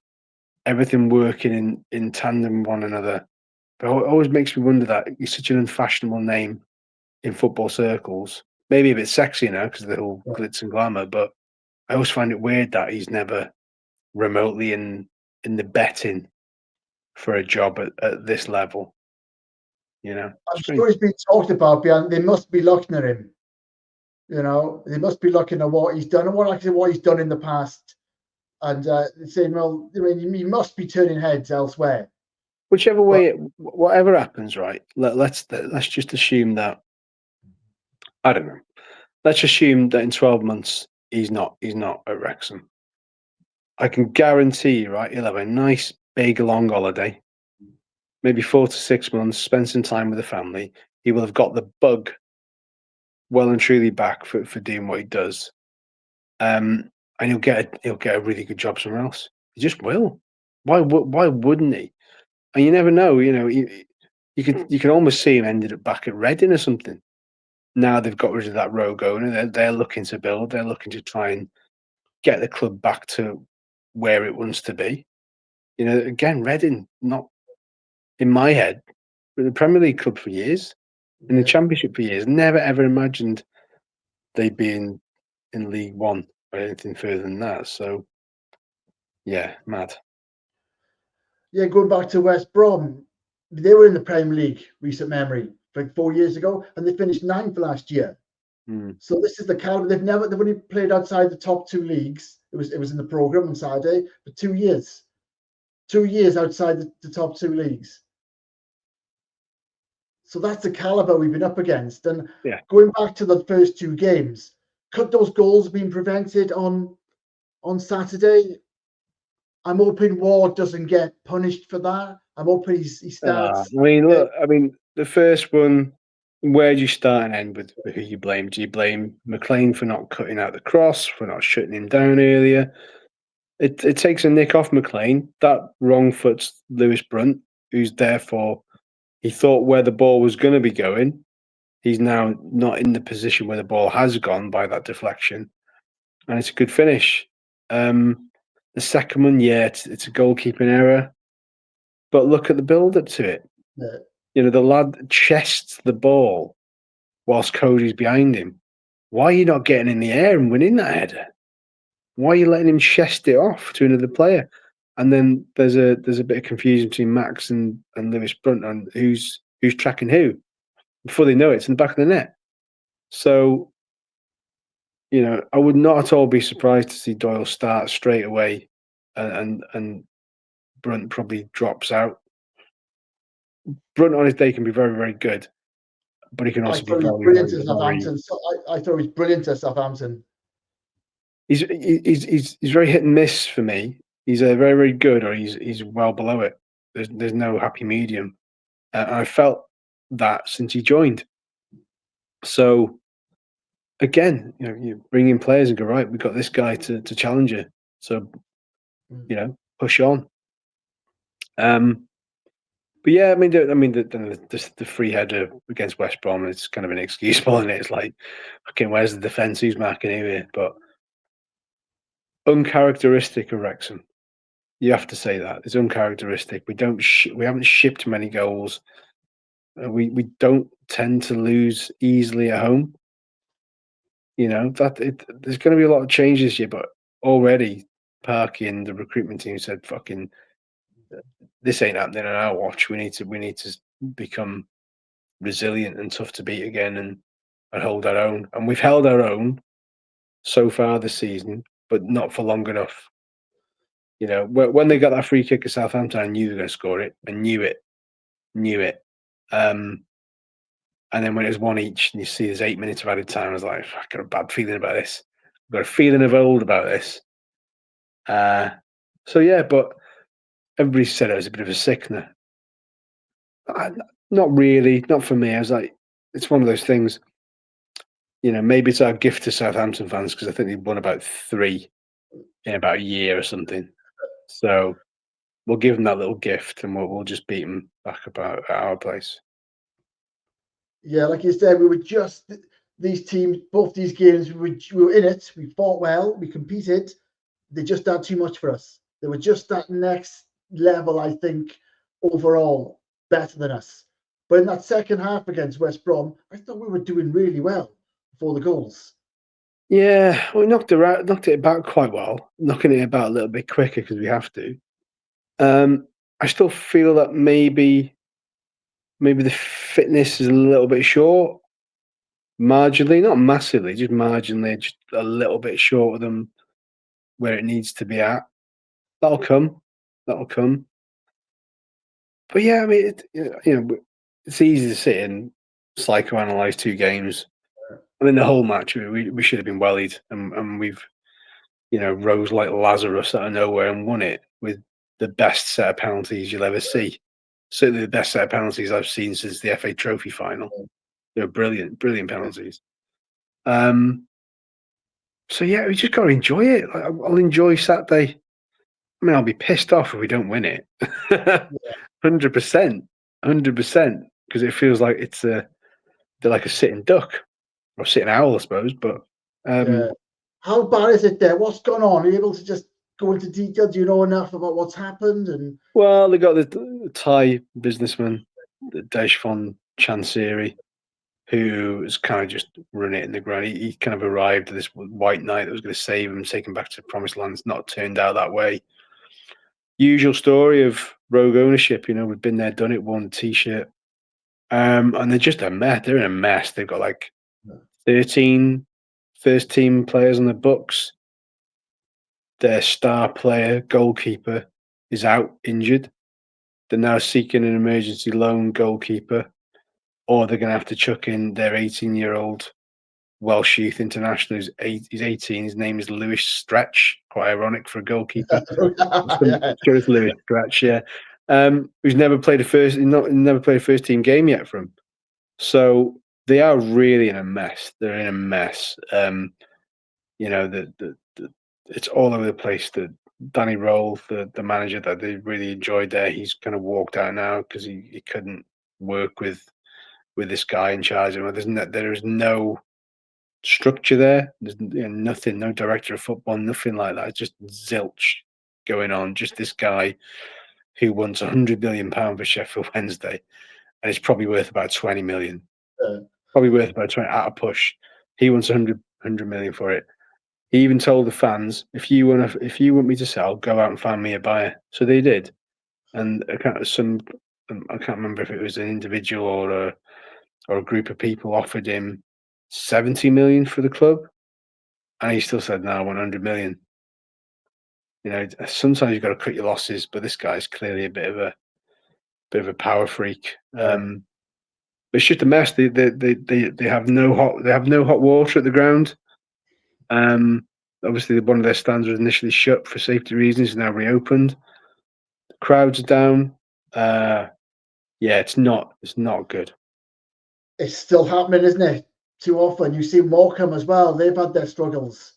everything working in tandem with one another. But it always makes me wonder that he's such an unfashionable name in football circles. Maybe a bit sexy now because of the whole glitz and glamour, but I always find it weird that he's never remotely in the betting for a job at this level. You know, I'm sure he's been talked about, and they must be looking at him. You know, they must be looking at what he's done and what he's done in the past, and saying, well, I mean, he must be turning heads elsewhere. Whichever way, whatever happens, right? Let's just assume that. I don't know. Let's assume that in 12 months he's not at Wrexham. I can guarantee you, right? He'll have a nice big long holiday, maybe 4 to 6 months, spend some time with the family. He will have got the bug well and truly back for doing what he does, and he'll get a really good job somewhere else. He just will. Why wouldn't he? And you never know. You know, you can almost see him ended up back at Reading or something. Now they've got rid of that rogue owner. They're looking to build. They're looking to try and get the club back to where it wants to be. You know, again, Reading, not in my head, but the Premier League club for years, in the Championship for years. Never ever imagined they'd be in League One or anything further than that. So, yeah, mad. Yeah, going back to West Brom, they were in the Premier League, recent memory, like 4 years ago, and they finished 9th last year. So this is the caliber. They've only played outside the top 2 leagues. It was in the program on Saturday for 2 years. 2 years outside the top 2 leagues. So that's the caliber we've been up against. And going back to the first 2 games, could those goals have been prevented on Saturday? I'm hoping Ward doesn't get punished for that. I'm hoping he starts. I mean, look. I mean, the first one. Where do you start and end with who you blame? Do you blame McLean for not cutting out the cross, for not shutting him down earlier? It takes a nick off McLean. That wrong foots Lewis Brunt, who's therefore he thought where the ball was going to be going. He's now not in the position where the ball has gone by that deflection, and it's a good finish. The second one, it's a goalkeeping error, but look at the build-up to it. Yeah. You know, the lad chests the ball whilst Cody's behind him. Why are you not getting in the air and winning that header? Why are you letting him chest it off to another player? And then there's a bit of confusion between Max and Lewis Brunt on who's tracking who. Before they know it, it's in the back of the net. So, you know, I would not at all be surprised to see Doyle start straight away, and Brunt probably drops out. Brunt on his day can be very, very good. but he can I also be thought he was very, brilliant very, at very. Southampton. So I thought he was brilliant at Southampton. He's very hit and miss for me. He's very, very good, or he's well below it. There's no happy medium. I felt that since he joined. So again, you bring in players and go, right, we've got this guy to challenge you. So push on. But yeah, I mean, the free header against West Brom is kind of inexcusable, and it's like, okay, where's the defence? Who's marking here? But uncharacteristic of Wrexham. You have to say that it's uncharacteristic. We haven't shipped many goals. We don't tend to lose easily at home. There's going to be a lot of changes this year, but already Parky and the recruitment team said, "Fucking, this ain't happening on our watch. We need to become resilient and tough to beat again, and hold our own." And we've held our own so far this season, but not for long enough. When they got that free kick at Southampton, I knew they were going to score it. I knew it. And then when it was one each, and you see there's 8 minutes of added time, I was like, I've got a bad feeling about this. I've got a feeling of old about this. So yeah, but everybody said it was a bit of a sickener. Not really, not for me. I was like, it's one of those things. Maybe it's our gift to Southampton fans, because I think they've won about 3 in about a year or something. So we'll give them that little gift, and we'll just beat them back about at our place. Yeah, like you said, we were just these teams, both these games, we were in it. We fought well, we competed. They just had too much for us. They were just that next level, I think, overall, better than us. But in that second half against West Brom, I thought we were doing really well before the goals. Yeah, we knocked it back quite well, knocking it about a little bit quicker because we have to. I still feel that maybe the fitness is a little bit short, marginally, not massively, just marginally, just a little bit short of them where it needs to be at. That'll come. But yeah, I mean, it's easy to sit and psychoanalyze 2 games. I mean, the whole match, we should have been wellied, and we've, rose like Lazarus out of nowhere and won it with the best set of penalties you'll ever see. Certainly the best set of penalties I've seen since the FA Trophy final. They're brilliant penalties. So yeah, we just got to enjoy it. I'll enjoy Saturday. I mean, I'll be pissed off if we don't win it. 100%, because it feels like they're like a sitting duck or sitting owl, I suppose. But how bad is it there? What's gone on? Are you able to just go into detail? Do you know enough about what's happened? And well, they got the Thai businessman, the Deshphon Chansiri, who has kind of just run it in the ground. He kind of arrived at this white knight that was going to save him, take him back to the promised land. It's not turned out that way. Usual story of rogue ownership. We've been there, done it, worn the T-shirt. And they're just a mess. They're in a mess. They've got like 13 first-team players on the books. Their star player, goalkeeper, is out injured. They're now seeking an emergency loan goalkeeper, or they're going to have to chuck in their 18-year-old Welsh youth international. He's 18. His name is Lewis Stretch. Quite ironic for a goalkeeper. Sure, it's Lewis Stretch. Yeah, who's never played a first team game yet for him. So they are really in a mess. They're in a mess. It's all over the place. Danny Roll, the manager that they really enjoyed there, he's kind of walked out now because he couldn't work with this guy in charge. There is no structure there. There's nothing, no director of football, nothing like that. It's just zilch going on. Just this guy who wants £100 million for Sheffield Wednesday, and it's probably worth about 20 million. Probably worth about 20 at a push. He wants 100 million for it. He even told the fans, if you want me to sell, go out and find me a buyer. So they did. And I can't remember if it was an individual or a group of people offered him 70 million for the club, and he still said, no, I want 100 million. Sometimes you've got to cut your losses, but this guy's clearly a bit of a power freak. It's just a mess. They have no hot water at the ground. Obviously, one of their stands was initially shut for safety reasons. Now reopened. The crowds are down. Yeah, it's not good. It's still happening, isn't it? Too often. You see Morecambe as well. They've had their struggles.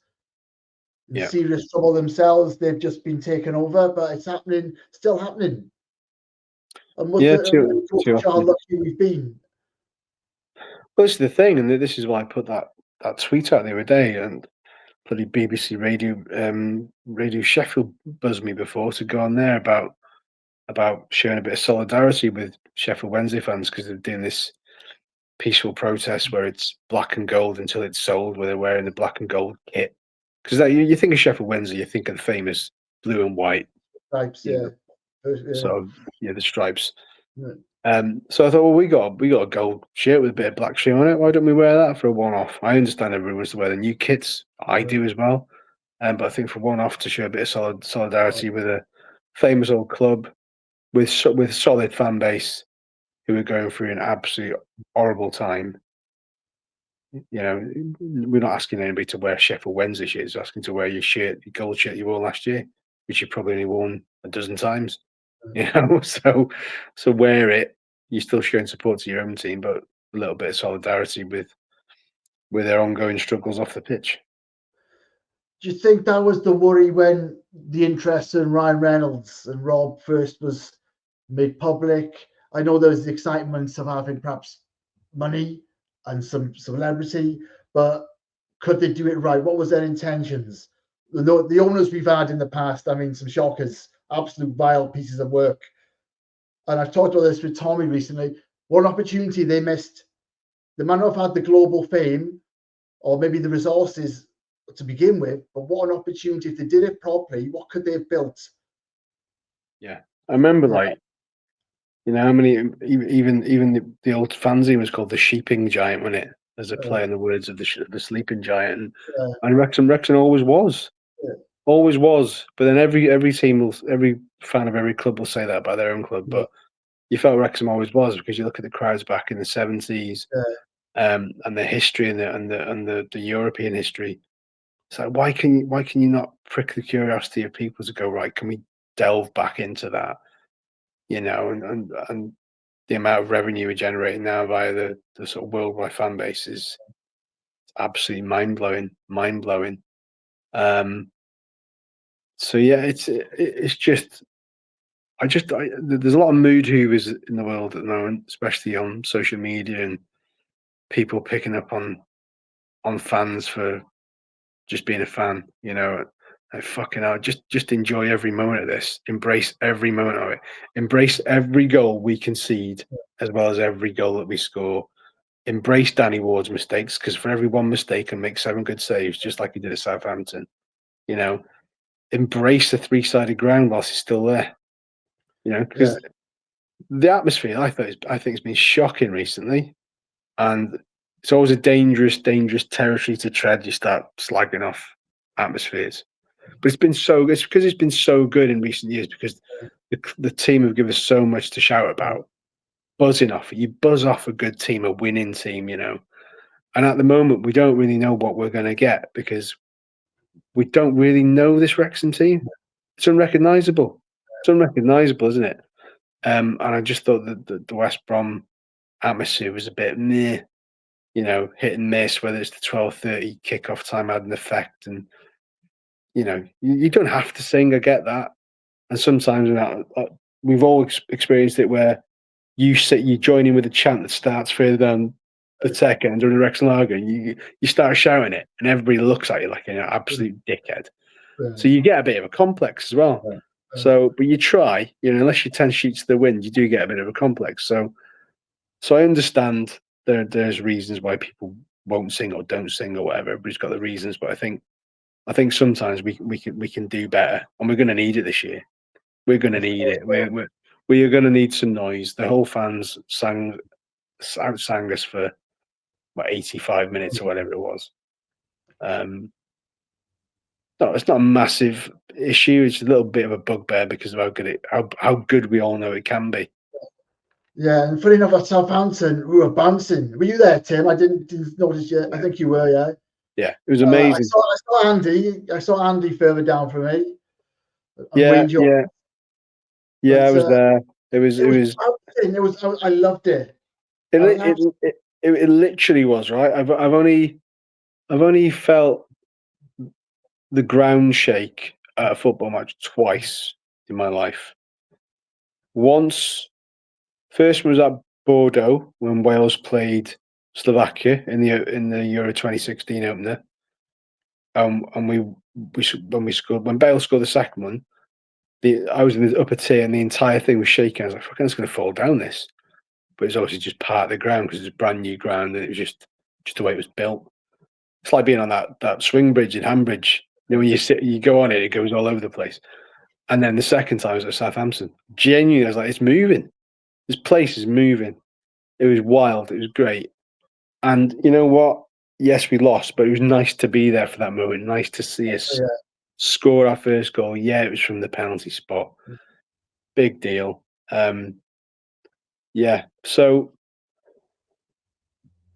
In Yeah. serious trouble themselves. They've just been taken over, but it's happening, still happening. And look how lucky we've been. Well, this is the thing, and this is why I put that tweet out the other day, and bloody BBC Radio Sheffield buzzed me before to go on there about showing a bit of solidarity with Sheffield Wednesday fans because they're doing this peaceful protest where it's black and gold until it's sold, where they're wearing the black and gold kit. Because you think of Sheffield Wednesday, you think of the famous blue and white stripes, yeah. So the stripes. Yeah. So I thought, well, we got a gold shirt with a bit of black trim on it. Why don't we wear that for a one-off? I understand everyone wants to wear the new kits. I do as well. But I think for one-off to show a bit of solidarity with a famous old club with solid fan base who are going through an absolutely horrible time. We're not asking anybody to wear Sheffield Wednesday shirts. We're asking to wear your gold shirt you wore last year, which you've probably only worn a dozen times. So wear it. You're still showing support to your own team, but a little bit of solidarity with their ongoing struggles off the pitch. Do you think that was the worry when the interest in Ryan Reynolds and Rob first was made public? I know there was the excitement of having perhaps money and some celebrity, but could they do it right? What was their intentions? The owners we've had in the past, I mean, some shockers, absolute vile pieces of work. And I've talked about this with Tommy recently. What an opportunity they missed. They might not have had the global fame or maybe the resources to begin with, but what an opportunity. If they did it properly, what could they have built? Yeah. I remember how many even the old fanzine was called the Sheeping Giant, wasn't it? As a play on the words of the Sleeping Giant. And Wrexham always was. Yeah. Always was. But then every team every fan of every club will say that about their own club. But you felt Wrexham always was because you look at the crowds back in the 70s, and the history and the European history. So why can you not prick the curiosity of people to go, right, can we delve back into that? And the amount of revenue we're generating now via the sort of worldwide fan base is absolutely mind blowing. So yeah, it's just there's a lot of mood hoovers in the world at the moment, especially on social media and people picking up on fans for just being a fan. Like, fucking hell, just enjoy every moment of this. Embrace every moment of it. Embrace every goal we concede, as well as every goal that we score. Embrace Danny Ward's mistakes, because for every one mistake, and make 7 good saves, just like he did at Southampton. Embrace the 3-sided ground whilst he's still there. Because the atmosphere, I think it's been shocking recently, and it's always a dangerous territory to tread. You start slagging off atmospheres. But it's because it's been so good in recent years, because the team have given us so much to shout about. Buzzing off. You buzz off a good team, a winning team, And at the moment, we don't really know what we're going to get, because we don't really know this Wrexham team. It's unrecognisable. It's unrecognisable, isn't it? And I just thought that the West Brom atmosphere was a bit meh, hit and miss, whether it's the 12:30 kickoff time had an effect. And you don't have to sing. I get that, and sometimes we've all experienced it where you join in with a chant that starts further down the tech end during the Wrexham Lager, and you start shouting it, and everybody looks at you like an absolute dickhead. So you get a bit of a complex as well. So, but you try, unless you're 10 sheets to the wind, you do get a bit of a complex. So I understand there's reasons why people won't sing or don't sing or whatever. Everybody's got the reasons, but I think sometimes we can do better, and we're going to need it this year. We're going to need it. We are going to need some noise. The whole fans sang us for 85 minutes or whatever it was. No, it's not a massive issue. It's a little bit of a bugbear because of how good we all know it can be. Yeah, and funny enough, at Southampton, we were bouncing. Were you there, Tim? I didn't notice you. I think you were, yeah. Yeah, it was amazing. I saw Andy. I saw Andy further down from me. And Yeah, Wayne Jones. yeah, yeah. But I was there. It was. it was bouncing. It was. I loved it. It, I was it, it, it literally was, right. I've only felt the ground shake at a football match twice in my life. Once, first was at Bordeaux when Wales played Slovakia in the Euro 2016 opener. And when we scored, when Bale scored the second one, I was in the upper tier and the entire thing was shaking. I was like, "Fucking, it's going to fall down this." But it's obviously just part of the ground because it's a brand new ground and it was just the way it was built. It's like being on that swing bridge in Hanbridge. You know, when you go on it, it goes all over the place. And then the second time I was at Southampton. Genuinely, I was like, it's moving. This place is moving. It was wild. It was great. And you know what? Yes, we lost, but it was nice to be there for that moment. Nice to see us score our first goal. Yeah, it was from the penalty spot. Big deal. Yeah. So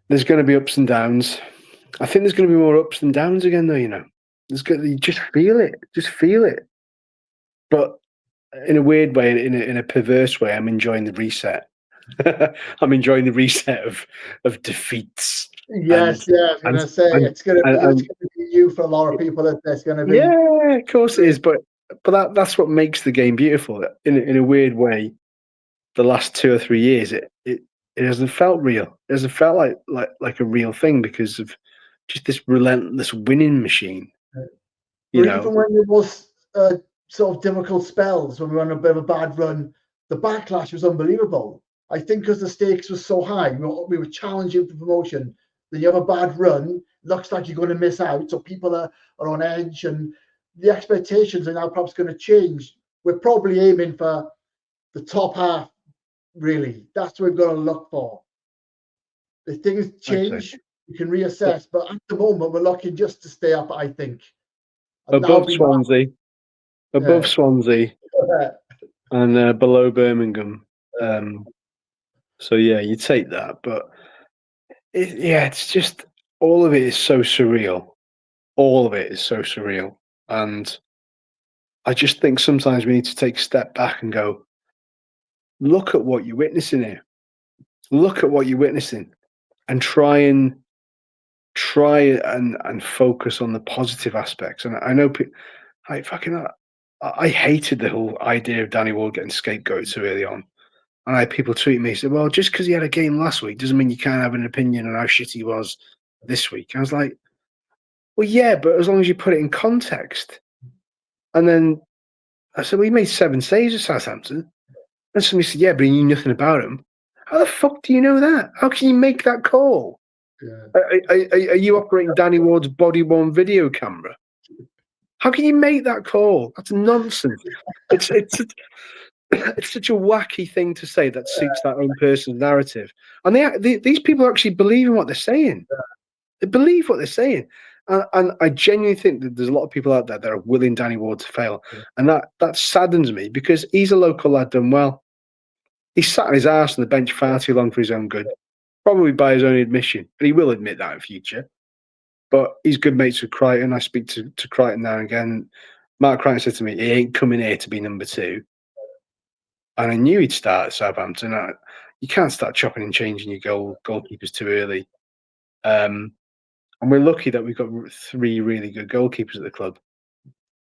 there's going to be ups and downs. I think there's going to be more ups and downs again, though. You know, you just feel it. Just feel it. But in a weird way, in a perverse way, I'm enjoying the reset. I'm enjoying the reset of defeats. yes, yeah. I was going to say it's going to be new for a lot of people. It's going to be. Yeah, of course it is. But that's what makes the game beautiful. In a weird way, the last 2 or 3 years, it hasn't felt real. It hasn't felt like a real thing because of just this relentless winning machine. You know, even when there was sort of difficult spells, when we were on a bit of a bad run, the backlash was unbelievable. I think because the stakes were so high, we were challenging for promotion. Then you have a bad run, looks like you're going to miss out, so people are on edge, and the expectations are now perhaps going to change. We're probably aiming for the top half, really. That's what we've got to look for. If things change, we can reassess, but at the moment, we're looking just to stay up, I think. And above Swansea, and below Birmingham. So yeah, you take that, but it's just all of it is so surreal. All of it is so surreal, and I just think sometimes we need to take a step back and go, look at what you're witnessing here. Look at what you're witnessing, and try and focus on the positive aspects. And I know, I hated the whole idea of Danny Ward getting scapegoated so early on. And I had people tweet me, say, well, just because he had a game last week doesn't mean you can't have an opinion on how shit he was this week. I was like, well, yeah, but as long as you put it in context. And then I said, well, he made 7 saves at Southampton. And somebody said, yeah, but he knew nothing about him. How the fuck do you know that? How can you make that call? Yeah. Are you operating Danny Ward's body-worn video camera? How can you make that call? That's nonsense. It's such a wacky thing to say that suits that own person's narrative. And these people actually believe in what they're saying. They believe what they're saying. And I genuinely think that there's a lot of people out there that are willing Danny Ward to fail. And that saddens me because he's a local lad done well. He's sat on his arse on the bench far too long for his own good, probably by his own admission. And he will admit that in future. But he's good mates with Crichton. I speak to Crichton now and again. Mark Crichton said to me, he ain't coming here to be number 2. And I knew he'd start at Southampton. You can't start chopping and changing your goalkeepers too early. And we're lucky that we've got 3 really good goalkeepers at the club.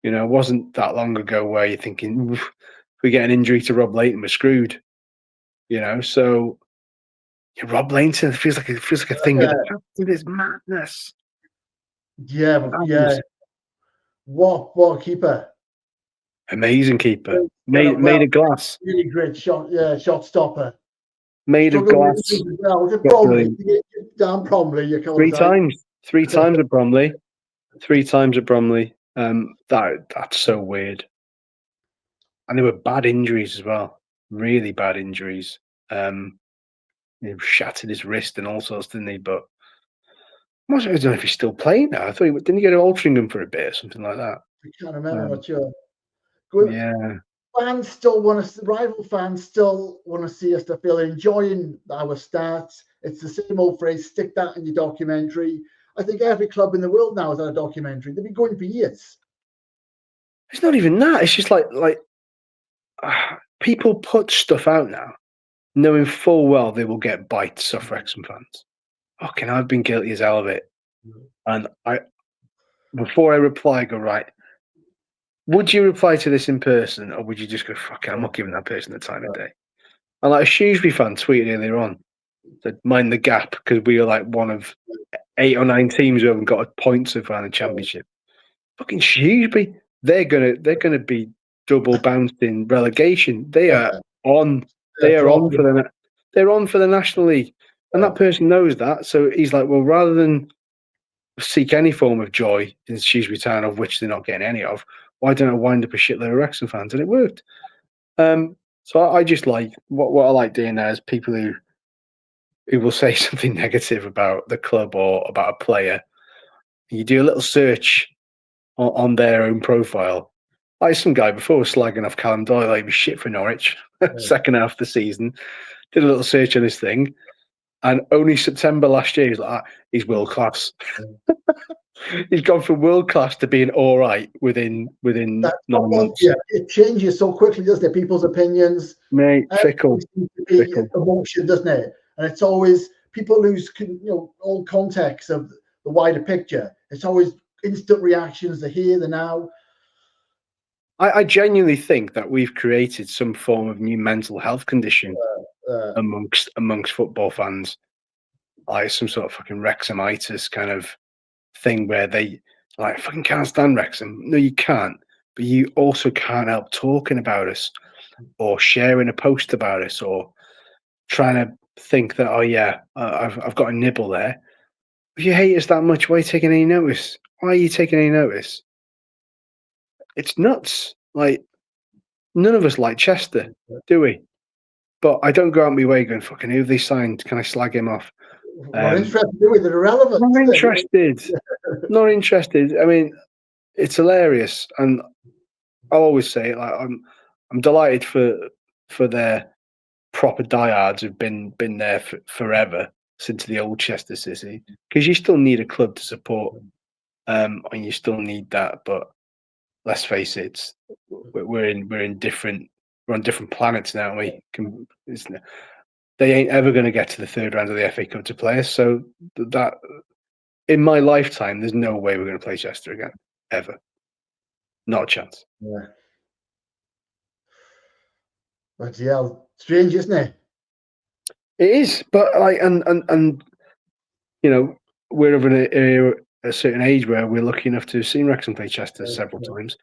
You know, it wasn't that long ago where you're thinking, if we get an injury to Rob Layton, we're screwed. You know, so Rob Layton feels like a thing of the past. It's madness. Yeah, yeah. What keeper? Amazing keeper. Made of glass. Really great shot. Yeah, shot stopper. Made of glass. Down Bromley. 3 times. 3 times at Bromley. 3 times at Bromley. That's so weird. And there were bad injuries as well. Really bad injuries. He shattered his wrist and all sorts, didn't he? But I don't know if he's still playing now. I thought didn't he go to Altrincham for a bit or something like that? I can't remember. I'm not sure. Yeah. fans still want to, rival fans still want to see us to feel enjoying our stats. It's the same old phrase, stick that in your documentary. I think every club in the world now has had a documentary. They've been going for years. It's not even that. It's just like people put stuff out now, knowing full well they will get bites off Wrexham fans. Fucking, I've been guilty as hell of it. And before I reply, I go, right, would you reply to this in person, or would you just go, fuck it, I'm not giving that person the time of day? And like a Shrewsbury fan tweeted earlier on, said, mind the gap, because we are like one of 8 or 9 teams who haven't got a point so far in the Championship. Fucking Shrewsbury, they're gonna be double bounced in relegation. They are on. They are on for the. They're on for the National League, and that person knows that. So he's like, well, rather than seek any form of joy in Shrewsbury Town, of which they're not getting any of, why don't I wind up a shitload of Wrexham fans? And it worked. So I just like what I like doing there is people who will say something negative about the club or about a player. You do a little search on their own profile. Like some guy before was slagging off Callum Doyle, like he was shit for Norwich, second half of the season. Did a little search on his thing, and only September last year, he's like, he's world class. He's gone from world class to being all right within 9 months. Yeah, it changes so quickly, doesn't it? People's opinions, mate, fickle. Emotion, doesn't it? And it's always people lose, all context of the wider picture. It's always instant reactions, the here, the now. I genuinely think that we've created some form of new mental health condition amongst football fans, like some sort of fucking Wrexhamitis kind of thing where they like fucking can't stand Wrexham. No, you can't, but you also can't help talking about us or sharing a post about us or trying to think that, oh yeah, I've got a nibble there. If you hate us that much, why are you taking any notice? Why are you taking any notice? It's nuts. Like, none of us like Chester, do we? But I don't go out of my way going, fucking, who have they signed? Can I slag him off? Not interested, do we? They're irrelevant. Not interested. Not interested. I mean, it's hilarious. And I'll always say it, like, I'm delighted for their proper diehards who've been there forever since the old Chester City. Because you still need a club to support. And you still need that, but let's face it, we're on different planets now. They ain't ever going to get to the third round of the FA Cup to play us. So that in my lifetime, there's no way we're going to play Chester again, ever. Not a chance. Yeah. But yeah, strange, isn't it? It is, but like, and we're of a certain age where we're lucky enough to have seen Wrexham play Chester several times.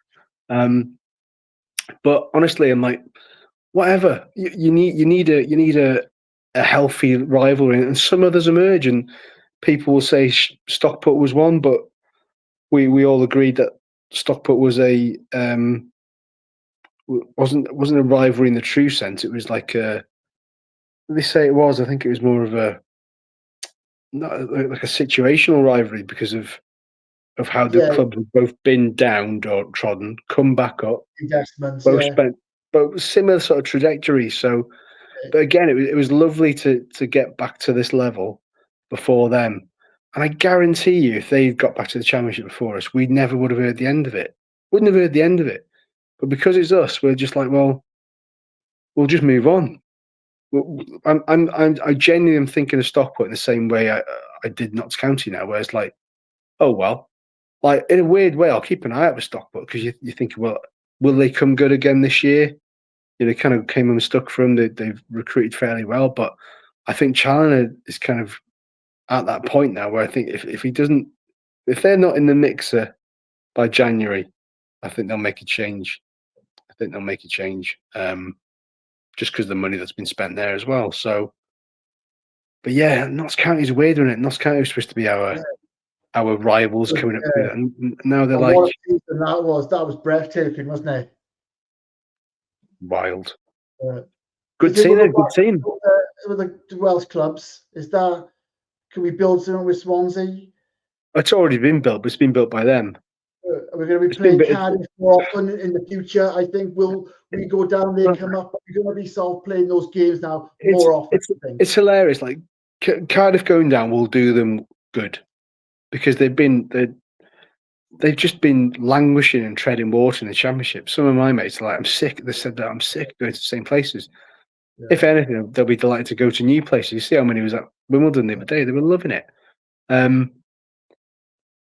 But honestly, I'm like, whatever. You need a healthy rivalry, and some others emerge, and people will say Stockport was one, but we all agreed that Stockport was wasn't a rivalry in the true sense. It was like they say it was. I think it was more of a situational rivalry because of how the clubs have both been downed or trodden, come back up, investments, but similar sort of trajectory. So, but again, it was lovely to get back to this level before them. And I guarantee you, if they got back to the Championship before us, we never would have heard the end of it. Wouldn't have heard the end of it. But because it's us, we're just like, well, we'll just move on. I genuinely am thinking of Stockport in the same way I did Notts County now, where it's like, oh well, like in a weird way, I'll keep an eye out for Stockport because you think, well, will they come good again this year? They kind of came unstuck for them. They've recruited fairly well, but I think Challoner is kind of at that point now where I think if they're not in the mixer by January, I think they'll make a change. Just because of the money that's been spent there as well. So, but yeah, Notts County is weird, isn't it? Notts County was supposed to be our rivals coming up, and now they're like, that was breathtaking, wasn't it? Wild. Good team. With the Welsh clubs, can we build something with Swansea? It's already been built, but it's been built by them. We're going to be It's been playing a bit. Cardiff more often in the future. I think we go down there, come up. We're going to be sort of playing those games now more often. It's hilarious. Like Cardiff going down will do them good because they've just been languishing and treading water in the Championship. Some of my mates are like, I'm sick. They said that I'm sick of going to the same places. Yeah. If anything, they'll be delighted to go to new places. You see how many was at Wimbledon the other day? They were loving it.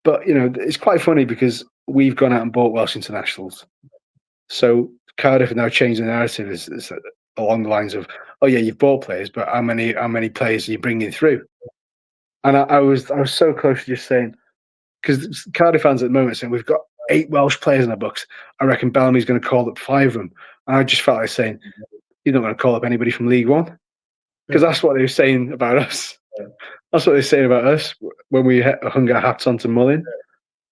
But you know, it's quite funny because we've gone out and bought Welsh internationals. So Cardiff have now changed the narrative is along the lines of, oh yeah, you've bought players, but how many players are you bringing through? And I was so close to just saying, because Cardiff fans at the moment are saying we've got 8 Welsh players in our books. I reckon Bellamy's going to call up 5 of them. And I just felt like saying, you're not going to call up anybody from League One, because that's what they were saying about us. That's what they're saying about us when we hung our hats onto Mullin.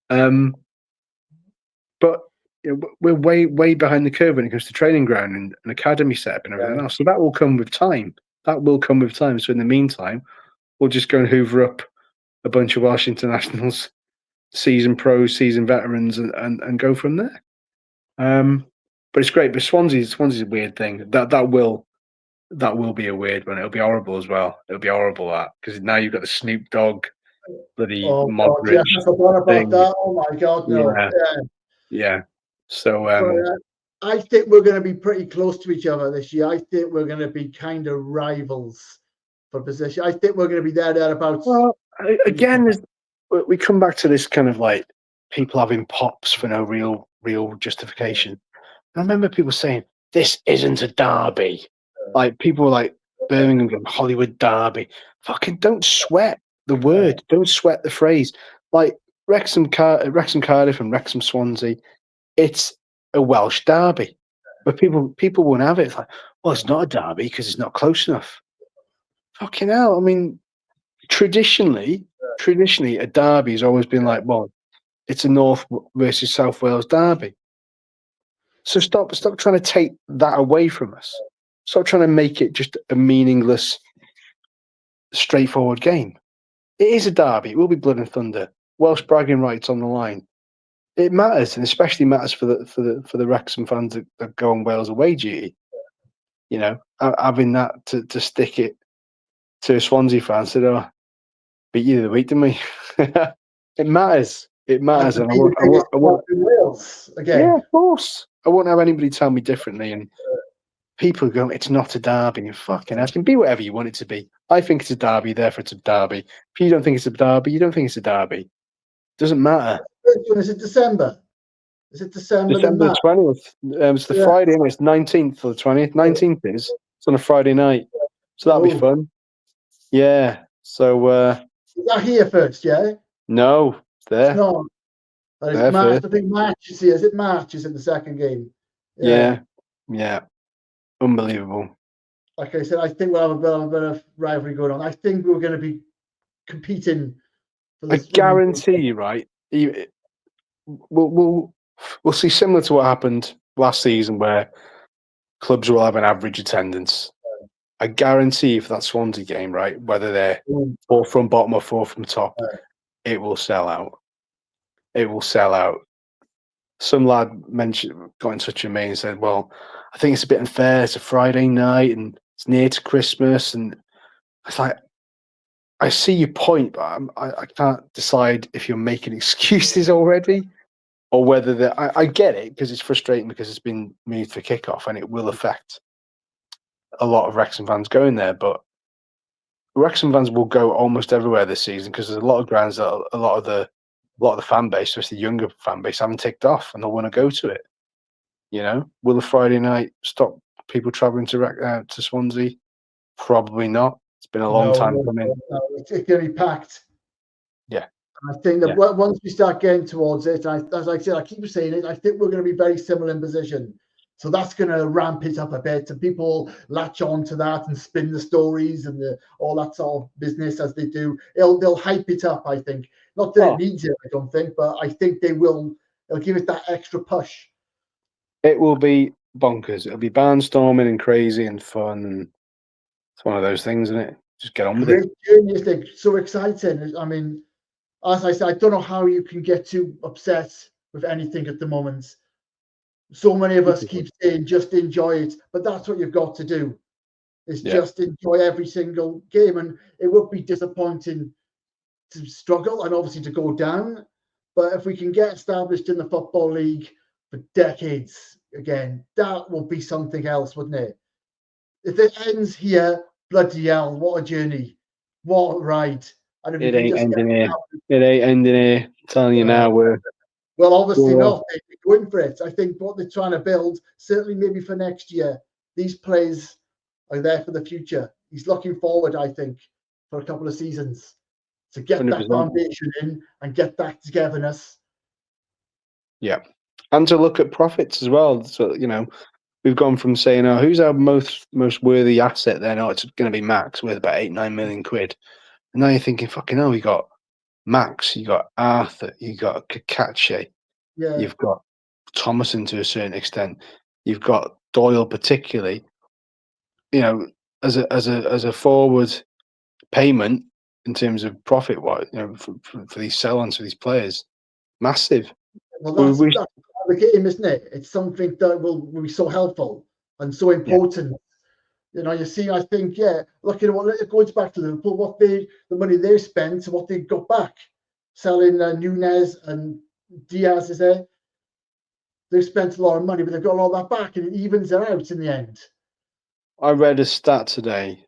But you know, we're way behind the curve when it comes to training ground and academy setup and everything else. So that will come with time. So in the meantime, we'll just go and hoover up a bunch of Welsh internationals, seasoned pros, seasoned veterans, and go from there. But it's great. But Swansea's a weird thing. That will be a weird one. It'll be horrible as well. It'll be horrible because now you've got the Snoop Dogg, bloody Modric. I forgot about that. Oh my God, no. Yeah. So I think we're going to be pretty close to each other this year. I think we're going to be kind of rivals for position. I think we're going to be thereabouts. Well, again, we come back to this kind of like people having pops for no real justification. I remember people saying this isn't a derby. Like people were like Birmingham, Hollywood derby. Fucking don't sweat the word. Don't sweat the phrase. Like Wrexham Cardiff and Wrexham Swansea. It's a Welsh derby, but people won't have it. It's like, well, it's not a derby because it's not close enough. Fucking hell! I mean, traditionally, a derby has always been like, well, it's a North versus South Wales derby. So stop trying to take that away from us. Stop trying to make it just a meaningless, straightforward game. It is a derby. It will be blood and thunder. Welsh bragging rights on the line. It matters, and especially matters for the Wrexham fans that go on Wales away duty. You know, having that to stick it to a Swansea fan said, "Oh, beat you the week, didn't we?" It matters. It matters, and I want Wales again. Yeah, of course. I won't have anybody tell me differently. And people go, "It's not a derby." You fucking it can be whatever you want it to be. I think it's a derby, therefore it's a derby. If you don't think it's a derby, you don't think it's a derby. Doesn't matter. Is it December? Is it December? December the 20th. It's the Friday, and it's 19th or the 20th. 19th is. It's on a Friday night. So that'll be fun. Yeah. So is that here first, yeah? No, it's there. It's not. It's March. I think March is here. Is it March? Is it the second game? Yeah. Unbelievable. Like I said, I think we'll have a bit of rivalry going on. I think we're going to be competing. I guarantee you, right? We'll see similar to what happened last season, where clubs will have an average attendance. I guarantee you for that Swansea game, right, whether they're 4 from bottom or 4 from top, it will sell out. It will sell out. Some lad got in touch with me and said, "Well, I think it's a bit unfair. It's a Friday night and it's near to Christmas." And it's like, I see your point, but I can't decide if you're making excuses already or whether I get it, because it's frustrating because it's been moved for kickoff and it will affect a lot of Wrexham fans going there. But Wrexham fans will go almost everywhere this season because there's a lot of grounds that a lot of the fan base, especially the younger fan base, haven't ticked off and they'll want to go to it. You know, will the Friday night stop people travelling to Swansea? Probably not. It's been a long time coming. No, it's going to be packed. Yeah. I think that once we start getting towards it, as I said, I keep saying it, I think we're going to be very similar in position. So that's going to ramp it up a bit, and people latch on to that and spin the stories and all that sort of business as they do. They'll hype it up, I think. Not that it needs it, I don't think, but I think they will. They'll give it that extra push. It will be bonkers. It'll be barnstorming and crazy and fun, and it's one of those things, isn't it? Just get on with it. So exciting. I mean, as I said, I don't know how you can get too upset with anything at the moment. So many of us keep saying just enjoy it, but that's what you've got to do, is just enjoy every single game. And it would be disappointing to struggle and obviously to go down. But if we can get established in the Football League for decades again, that will be something else, wouldn't it? If it ends here, bloody hell, what a journey. What a ride. And if It we can ain't just ending here. It ain't ending here. I'm telling you now, well, obviously not. They're going for it. I think what they're trying to build, certainly maybe for next year, these players are there for the future. He's looking forward, I think, for a couple of seasons to get 100%. that foundation in and get that togetherness. Yeah. And to look at profits as well. So, we've gone from saying, oh, who's our most worthy asset then? Oh, it's going to be Max worth about 8-9 million quid. And now you're thinking, fucking hell, you got Max, you got Arthur, you got Kakache, you've got Thomason to a certain extent, you've got Doyle particularly. As a forward payment in terms of profit, for these sell-ons for these players, massive. Well, that's the game, isn't it? It's something that will be so helpful and so important. You see, I think, looking at what it goes back to Liverpool, the money they spent and what they got back, selling Nunez and Diaz is there. They've spent a lot of money, but they've got all that back, and it evens it out in the end. I read a stat today.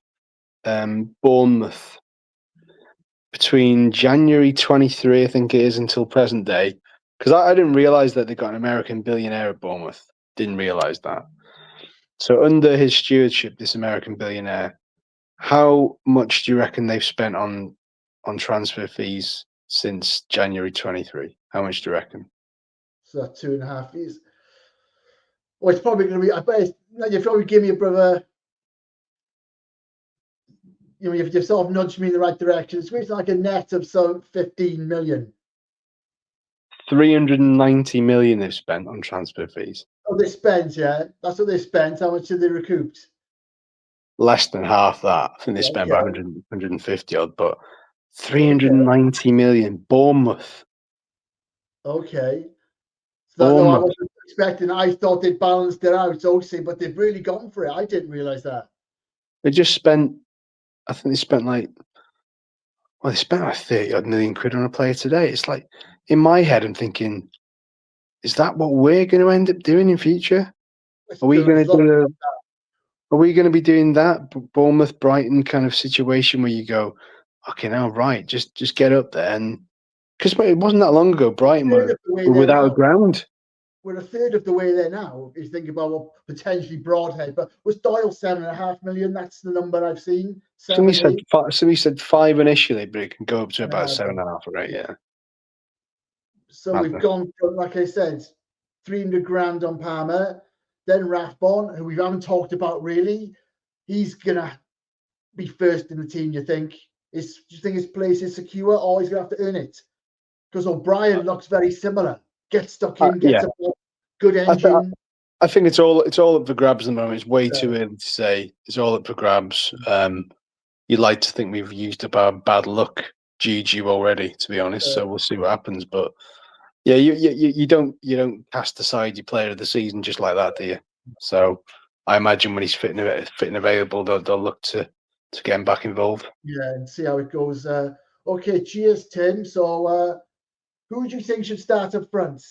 Bournemouth, between January 23, I think it is, until present day, because I didn't realise that they got an American billionaire at Bournemouth. Didn't realise that. So under his stewardship, this American billionaire, how much do you reckon they've spent on transfer fees since January 23? How much do you reckon? So that's 2.5 years. Well, it's probably going to be, I bet you probably give me a brother, you've sort of nudged me in the right direction. It's like a net of some 15 million. 390 million they've spent on transfer fees. Oh, they spent, yeah. That's what they spent. How much did they recouped? Less than half that. I think they spent about 150 odd, but 390 million. Bournemouth. Okay. So no, I wasn't expecting. I thought they'd balanced it out, obviously, but they've really gone for it. I didn't realise that. They just spent, I think they spent like 30 odd million quid on a player today. It's like, in my head, I'm thinking, is that what we're going to end up doing in future? Are we going to be doing that Bournemouth Brighton kind of situation where you go, okay, now right, just get up there, and because it wasn't that long ago, Brighton were without a ground. We're a third of the way there now. If you think about what potentially Broadhead, but was Doyle 7.5 million? That's the number I've seen. Somebody said 5 initially, but it can go up to about 7.5 or 8. Yeah. So we've gone from, like I said, 300 grand on Palmer, then Rathbone, who we haven't talked about really. He's gonna be first in the team. Do you think his place is secure, or he's gonna have to earn it? Because O'Brien looks very similar. Gets stuck in, gets a good engine. I think it's all up for grabs at the moment. It's way too early to say. It's all up for grabs. You'd like to think we've used up our bad luck juju already, to be honest. So we'll see what happens. But yeah, you don't cast aside your player of the season just like that, do you? So I imagine when he's fit and available, they'll look to get him back involved. Yeah, and see how it goes. Okay, cheers, Tim. So who do you think should start up front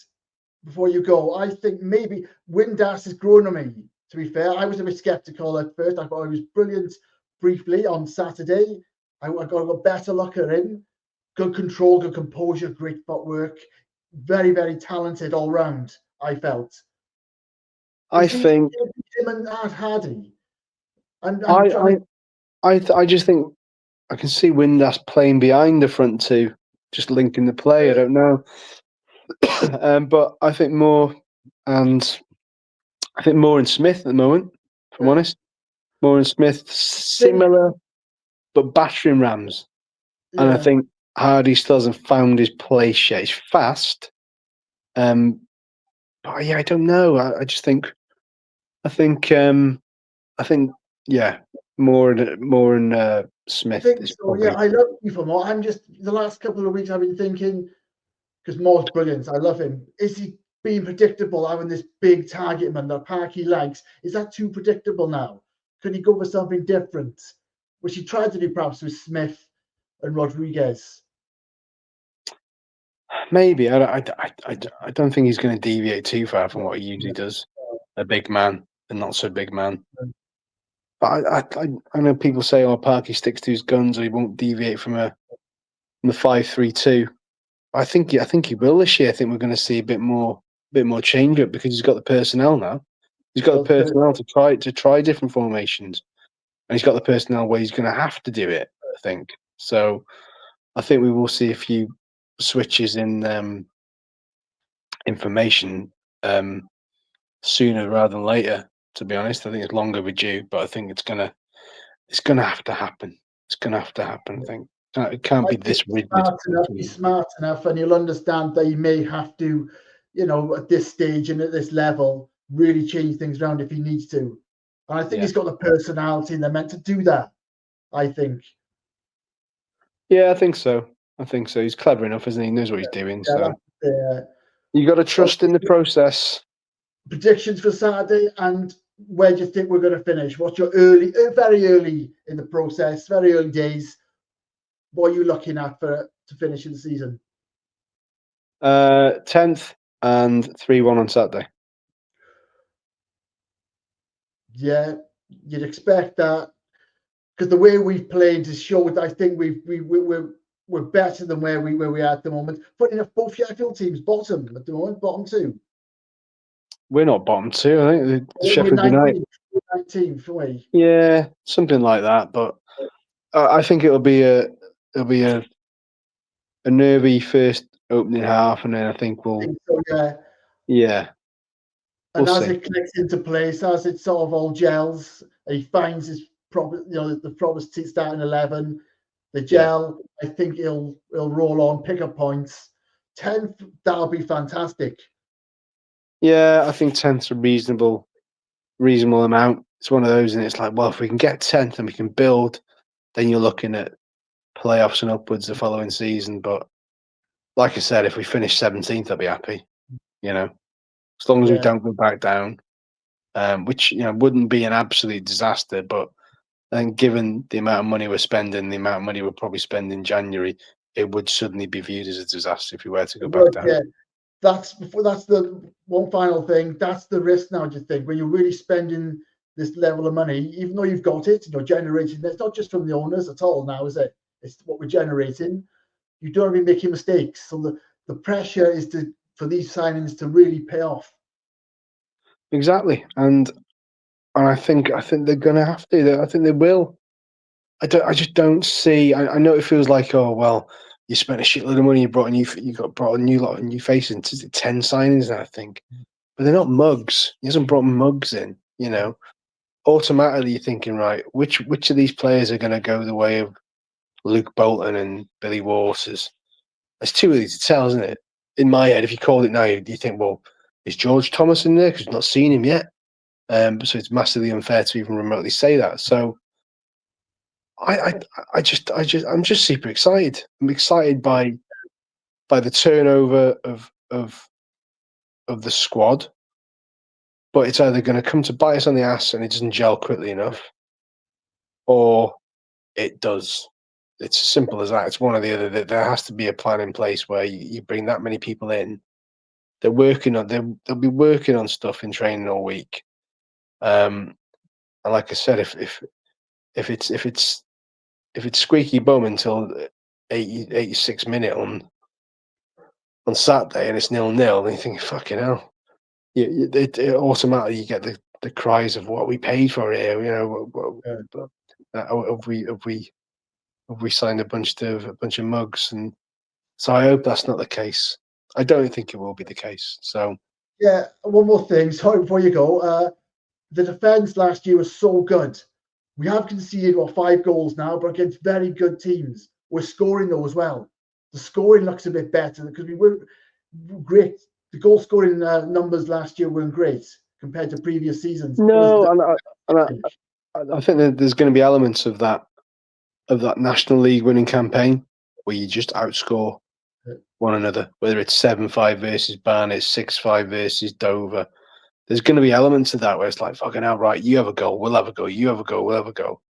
before you go? I think maybe Windass has grown on me, to be fair. I was a bit sceptical at first. I thought he was brilliant briefly on Saturday. I got a better look at him. Good control, good composure, great footwork. Very, very talented all round, I felt. I think him and Hardy. I just think I can see Windass playing behind the front two, just linking the play. I don't know. But I think Moore and Smith at the moment, if I'm honest. Moore and Smith, similar, but battering rams. And I think Hardy still hasn't found his place yet. He's fast. But yeah, I don't know. I think Moore and Smith. I love you for more. I'm just the last couple of weeks I've been thinking because Moore's brilliant. I love him. Is he being predictable, having this big target man that Parky likes? Is that too predictable now? Could he go for something different, which he tried to do perhaps with Smith and Rodriguez? Maybe. I don't think he's going to deviate too far from what he usually does. A big man and not so big man. But I know people say, "Oh, Parky sticks to his guns, or he won't deviate from the 5-3-2." I think he will this year. I think we're going to see a bit more change up because he's got the personnel now. He's got the personnel to try different formations, and he's got the personnel where he's going to have to do it. I think so. I think we will see a few switches in information sooner rather than later. To be honest, I think it's long overdue, but I think it's gonna have to happen. It's gonna have to happen. I think it can't be this rigid. He's smart enough, and he'll understand that he may have to, at this stage and at this level, really change things around if he needs to. And I think he's got the personality, and they're meant to do that. I think. Yeah, I think so. He's clever enough, isn't he? He knows what he's doing. So you got to trust in the process. Predictions for Saturday, and where do you think we're going to finish? What's your very early in the process, very early days? What are you looking at to finish in the season? 10th and 3-1 on Saturday. Yeah, you'd expect that because the way we've played has showed. I think we're better than where we are at the moment. Funny enough, both Sheffield teams bottom at the moment, bottom two. We're not bottom two. I think Sheffield United 19th, are we? Yeah, something like that. But I think it'll be a nervy first opening half, and then I think we'll. Yeah. And as it clicks into place, as it sort of all gels, he finds his proper, the proper starting 11, the gel. I think he'll roll on, pick up points. 10th, that'll be fantastic. Yeah, I think 10th's a reasonable amount. It's one of those, and it's like, well, if we can get 10th and we can build, then you're looking at playoffs and upwards the following season. But like I said, if we finish 17th, I'll be happy. As long as we don't go back down, which wouldn't be an absolute disaster. But I think, given the amount of money we're spending, the amount of money we'll probably spend in January, it would suddenly be viewed as a disaster if we were to go back down. Yeah. That's the one final thing. That's the risk now, do you think, when you're really spending this level of money, even though you've got it, generating. It's not just from the owners at all now, is it? It's what we're generating. You don't be making mistakes. So the pressure is for these signings to really pay off. Exactly, and I think they're going to have to. I think they will. I just don't see. I know it feels like, oh well, you spent a shitload of money, you brought a new lot of new faces. Is it 10 signings now, I think? But they're not mugs. He hasn't brought mugs in, Automatically you're thinking, right, which of these players are going to go the way of Luke Bolton and Billy Waters? It's too early to tell, isn't it? In my head, if you called it now, you think, well, is George Thomas in there? Because we've not seen him yet. So it's massively unfair to even remotely say that. So I'm just super excited. I'm excited by the turnover of the squad, but it's either going to come to bite us on the ass and it doesn't gel quickly enough, or it does. It's as simple as that. It's one or the other. There has to be a plan in place where you bring that many people in. They'll be working on stuff in training all week. And like I said, if it's squeaky bum until 86 minute on Saturday and it's 0-0, then you think, fucking hell. It automatically you get the cries of what we paid for here. Have we signed a bunch of mugs? And so I hope that's not the case. I don't think it will be the case. So one more thing. Sorry, before you go, the defense last year was so good. We have conceded 5 goals now, but against very good teams. We're scoring those well. The scoring looks a bit better because we were great. The goal scoring numbers last year weren't great compared to previous seasons. No, I think that there's going to be elements of that National League winning campaign where you just outscore one another, whether it's 7-5 versus Barnet, 6-5 versus Dover. There's going to be elements of that where it's like, fucking hell, right, you have a goal, we'll have a goal, you have a goal, we'll have a goal.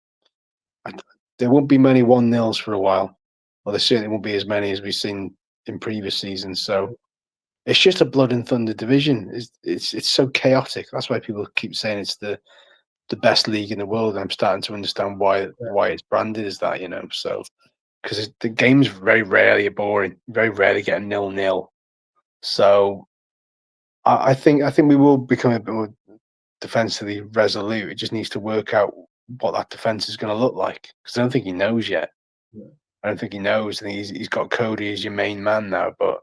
And there won't be many 1-0s for a while. Well, there certainly won't be as many as we've seen in previous seasons. So it's just a blood and thunder division. It's so chaotic. That's why people keep saying it's the best league in the world. I'm starting to understand why it's branded as that, So because the games very rarely are boring, very rarely get a 0-0. So I think we will become a bit more defensively resolute. It just needs to work out what that defense is going to look like, because I don't think he knows yet. Yeah. I don't think he knows. I think he's got Cody as your main man now. But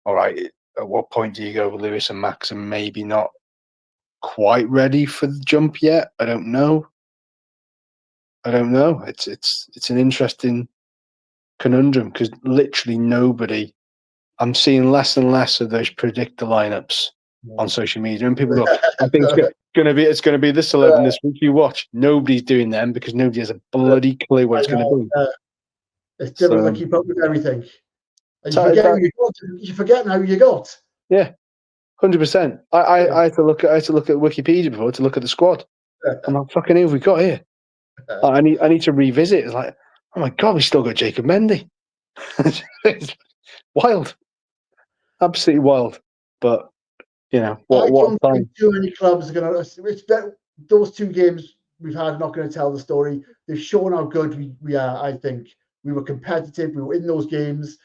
all right, at what point do you go with Lewis and Max and maybe not quite ready for the jump yet? I don't know. It's an interesting conundrum, because literally nobody. I'm seeing less and less of those predictor lineups on social media, and people go, "I think it's going to be this 11 this week." You watch, nobody's doing them because nobody has a bloody clue what it's going to be. It's difficult to keep up with everything. And you forget now who you got. Yeah, 100%. I had to look at Wikipedia before to look at the squad. I'm like, fucking, who have we got here? I need to revisit. It's like, oh my god, we still got Jacob Mendy. It's wild. Absolutely wild. But what don't time? think too many clubs are going to. Those two games we've had are not going to tell the story. They've shown how good we are. I think we were competitive. We were in those games.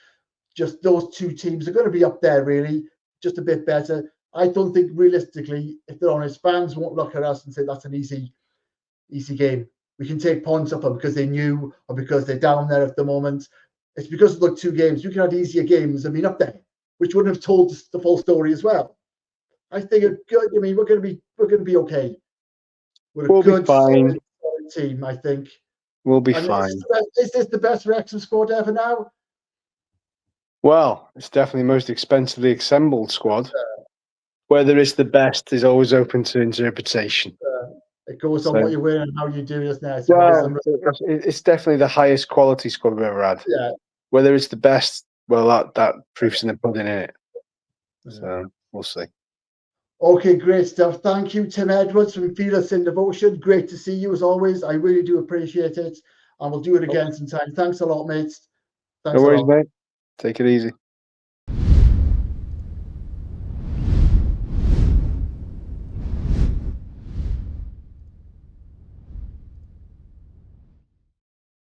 Just those two teams are going to be up there, really, just a bit better. I don't think realistically, if they're honest, fans won't look at us and say that's an easy game. We can take points off them because they knew or because they're down there at the moment. It's because of the two games. You can have easier games and been up there, which wouldn't have told the full story as well. I think it's good. I mean, we're going to be okay. We'll be fine. Solid team, I think. We'll be fine. Is this the best Wrexham squad ever now? Well, it's definitely the most expensively assembled squad. Whether it's the best is always open to interpretation. It goes on what you're wearing and how you do it now. Well, it's definitely the highest quality squad we've ever had. Yeah. Whether it's the best, well, that proof's in the pudding, innit? So we'll see. Okay, great stuff. Thank you, Tim Edwards from Fearless in Devotion. Great to see you as always. I really do appreciate it. And we'll do it again sometime. Thanks a lot, mates. No worries, mate. Take it easy.